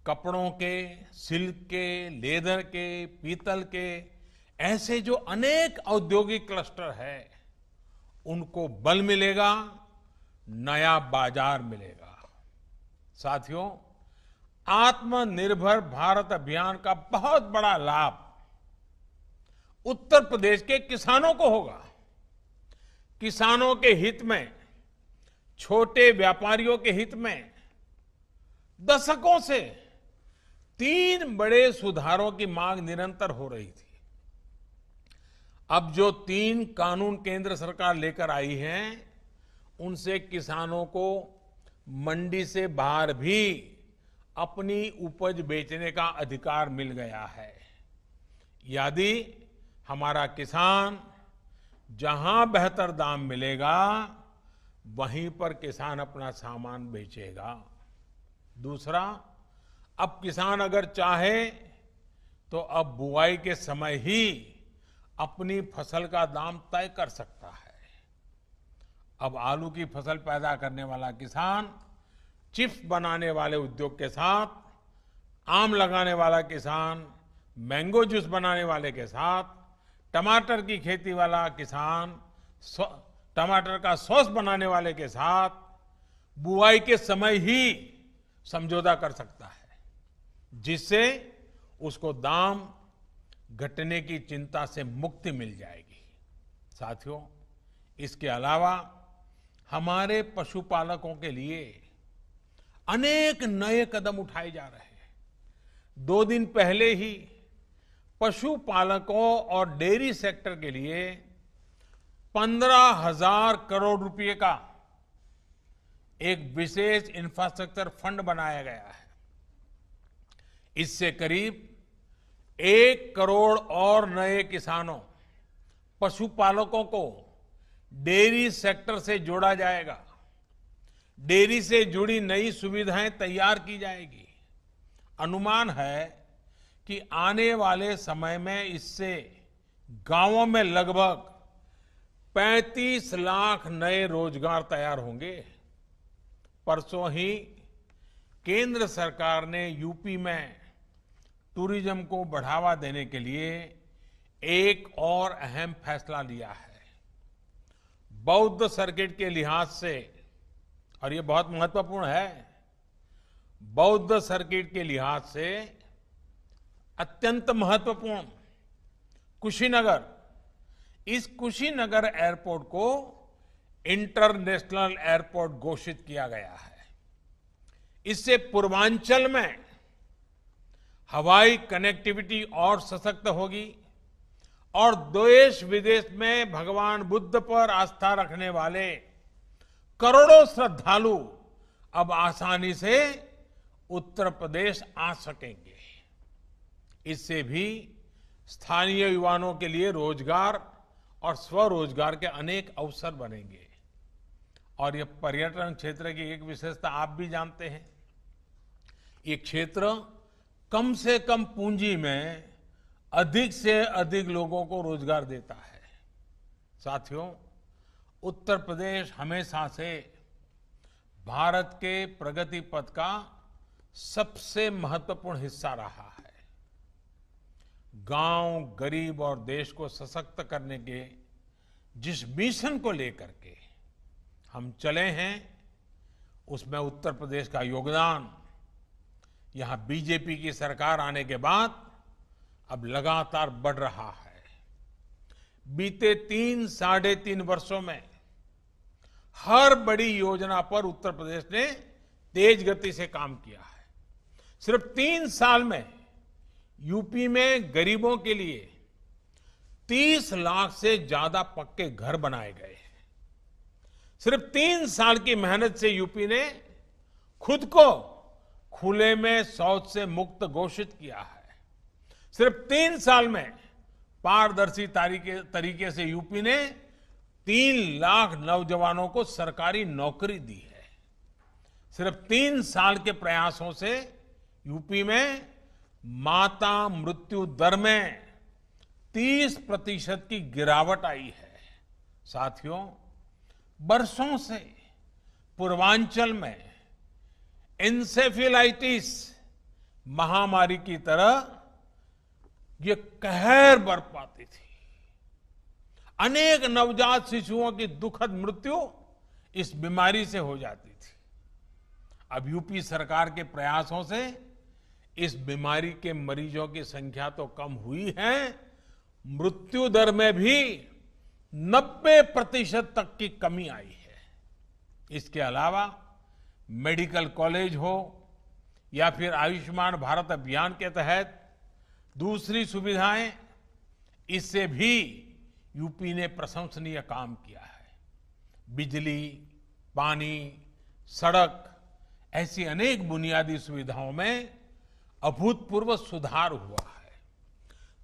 कपड़ों के, सिल्क के, लेदर के, पीतल के ऐसे जो अनेक औद्योगिक क्लस्टर है, उनको बल मिलेगा, नया बाजार मिलेगा। साथियों, आत्मनिर्भर भारत अभियान का बहुत बड़ा लाभ उत्तर प्रदेश के किसानों को होगा। किसानों के हित में, छोटे व्यापारियों के हित में दशकों से 3 बड़े सुधारों की मांग निरंतर हो रही थी। अब जो 3 कानून केंद्र सरकार लेकर आई है, उनसे किसानों को मंडी से बाहर भी अपनी उपज बेचने का अधिकार मिल गया है। यदि हमारा किसान जहां बेहतर दाम मिलेगा, वहीं पर किसान अपना सामान बेचेगा। दूसरा, अब किसान अगर चाहे तो अब बुआई के समय ही अपनी फसल का दाम तय कर सकता है। अब आलू की फसल पैदा करने वाला किसान चिप्स बनाने वाले उद्योग के साथ, आम लगाने वाला किसान मैंगो जूस बनाने वाले के साथ टमाटर की खेती वाला किसान टमाटर का सॉस बनाने वाले के साथ बुआई के समय ही समझौता कर सकता है, जिससे उसको दाम घटने की चिंता से मुक्ति मिल जाएगी। साथियों, इसके अलावा हमारे पशुपालकों के लिए अनेक नए कदम उठाए जा रहे हैं। 2 दिन पहले ही पशुपालकों और डेयरी सेक्टर के लिए 15,000 करोड़ रुपए का एक विशेष इंफ्रास्ट्रक्चर फंड बनाया गया है। इससे करीब 1 करोड़ और नए किसानों, पशुपालकों को डेयरी सेक्टर से जोड़ा जाएगा। डेयरी से जुड़ी नई सुविधाएं तैयार की जाएगी। अनुमान है कि आने वाले समय में इससे गांवों में लगभग 35 लाख नए रोजगार तैयार होंगे। परसों ही केंद्र सरकार ने यूपी में टूरिज्म को बढ़ावा देने के लिए एक और अहम फैसला लिया है। बौद्ध सर्किट के लिहाज से, और ये बहुत महत्वपूर्ण है, बौद्ध सर्किट के लिहाज से अत्यंत महत्वपूर्ण कुशीनगर, इस कुशीनगर एयरपोर्ट को इंटरनेशनल एयरपोर्ट घोषित किया गया है। इससे पूर्वांचल में हवाई कनेक्टिविटी और सशक्त होगी और देश विदेश में भगवान बुद्ध पर आस्था रखने वाले करोड़ों श्रद्धालु अब आसानी से उत्तर प्रदेश आ सकेंगे। इससे भी स्थानीय युवाओं के लिए रोजगार और स्वरोजगार के अनेक अवसर बनेंगे। और यह पर्यटन क्षेत्र की एक विशेषता आप भी जानते हैं। ये क्षेत्र कम से कम पूंजी में अधिक से अधिक लोगों को रोजगार देता है। साथियों, उत्तर प्रदेश हमेशा से भारत के प्रगति पथ का सबसे महत्वपूर्ण हिस्सा रहा है। गांव, गरीब और देश को सशक्त करने के जिस मिशन को लेकर के हम चले हैं, उसमें उत्तर प्रदेश का योगदान यहां बीजेपी की सरकार आने के बाद अब लगातार बढ़ रहा है। बीते 3-3.5 वर्षों में हर बड़ी योजना पर उत्तर प्रदेश ने तेज गति से काम किया है। सिर्फ 3 साल में यूपी में गरीबों के लिए 30 लाख से ज्यादा पक्के घर बनाए गए हैं। सिर्फ 3 साल की मेहनत से यूपी ने खुद को खुले में शौच से मुक्त घोषित किया है। सिर्फ 3 साल में पारदर्शी तरीके से यूपी ने 3 लाख नौजवानों को सरकारी नौकरी दी है। सिर्फ 3 साल के प्रयासों से यूपी में माता मृत्यु दर में 30% की गिरावट आई है। साथियों, बरसों से पूर्वांचल में एन्सेफेलाइटिस महामारी की तरह ये कहर बरपाती थी। अनेक नवजात शिशुओं की दुखद मृत्यु इस बीमारी से हो जाती थी। अब यूपी सरकार के प्रयासों से इस बीमारी के मरीजों की संख्या तो कम हुई है, मृत्यु दर में भी 90% तक की कमी आई है। इसके अलावा मेडिकल कॉलेज हो या फिर आयुष्मान भारत अभियान के तहत दूसरी सुविधाएं, इससे भी यूपी ने प्रशंसनीय काम किया है। बिजली, पानी, सड़क, ऐसी अनेक बुनियादी सुविधाओं में अभूतपूर्व सुधार हुआ है।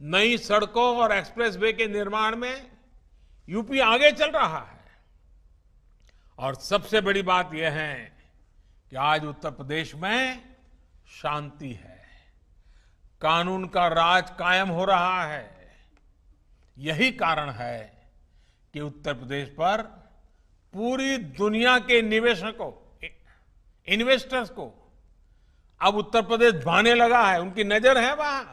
नई सड़कों और एक्सप्रेसवे के निर्माण में यूपी आगे चल रहा है। और सबसे बड़ी बात यह है कि आज उत्तर प्रदेश में शांति है, कानून का राज कायम हो रहा है। यही कारण है कि उत्तर प्रदेश पर पूरी दुनिया के निवेशकों, इन्वेस्टर्स को अब उत्तर प्रदेश भाने लगा है, उनकी नजर है वहां।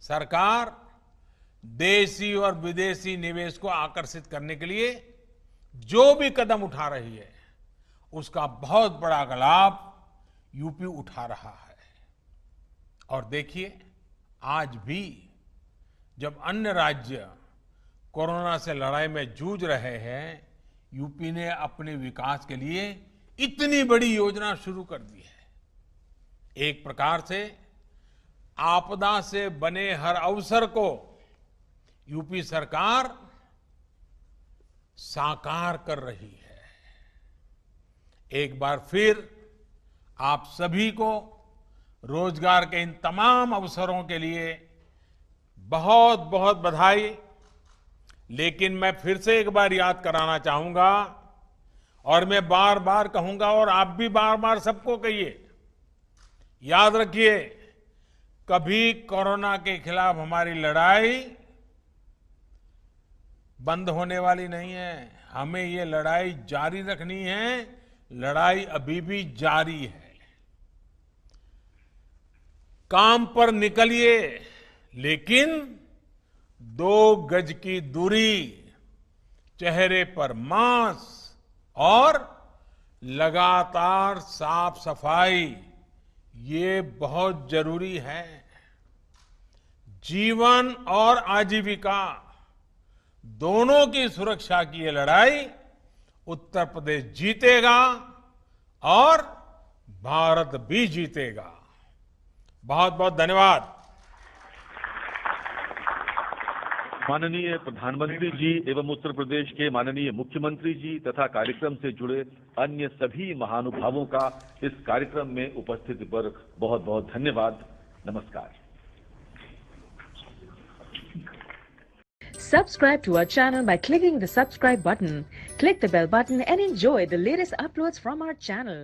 सरकार देशी और विदेशी निवेश को आकर्षित करने के लिए जो भी कदम उठा रही है, उसका बहुत बड़ा लाभ यूपी उठा रहा है। और देखिए, आज भी जब अन्य राज्य कोरोना से लड़ाई में जूझ रहे हैं, यूपी ने अपने विकास के लिए इतनी बड़ी योजना शुरू कर दी है। एक प्रकार से आपदा से बने हर अवसर को यूपी सरकार साकार कर रही है। एक बार फिर आप सभी को रोजगार के इन तमाम अवसरों के लिए बहुत बहुत बधाई। लेकिन मैं फिर से एक बार याद कराना चाहूंगा, और मैं बार बार कहूंगा, और आप भी बार बार सबको कहिए, याद रखिए, कभी कोरोना के खिलाफ हमारी लड़ाई बंद होने वाली नहीं है। हमें ये लड़ाई जारी रखनी है। लड़ाई अभी भी जारी है। काम पर निकलिए, लेकिन 2 गज की दूरी, चेहरे पर मास्क और लगातार साफ सफाई, ये बहुत जरूरी है। जीवन और आजीविका दोनों की सुरक्षा की ये लड़ाई उत्तर प्रदेश जीतेगा और भारत भी जीतेगा। बहुत बहुत धन्यवाद। माननीय प्रधानमंत्री जी एवं उत्तर प्रदेश के माननीय मुख्यमंत्री जी तथा कार्यक्रम से जुड़े अन्य सभी महानुभावों का इस कार्यक्रम में उपस्थिति पर बहुत बहुत धन्यवाद। नमस्कार। Subscribe to our channel by clicking the subscribe button. Click the bell button and enjoy the latest uploads from our channel.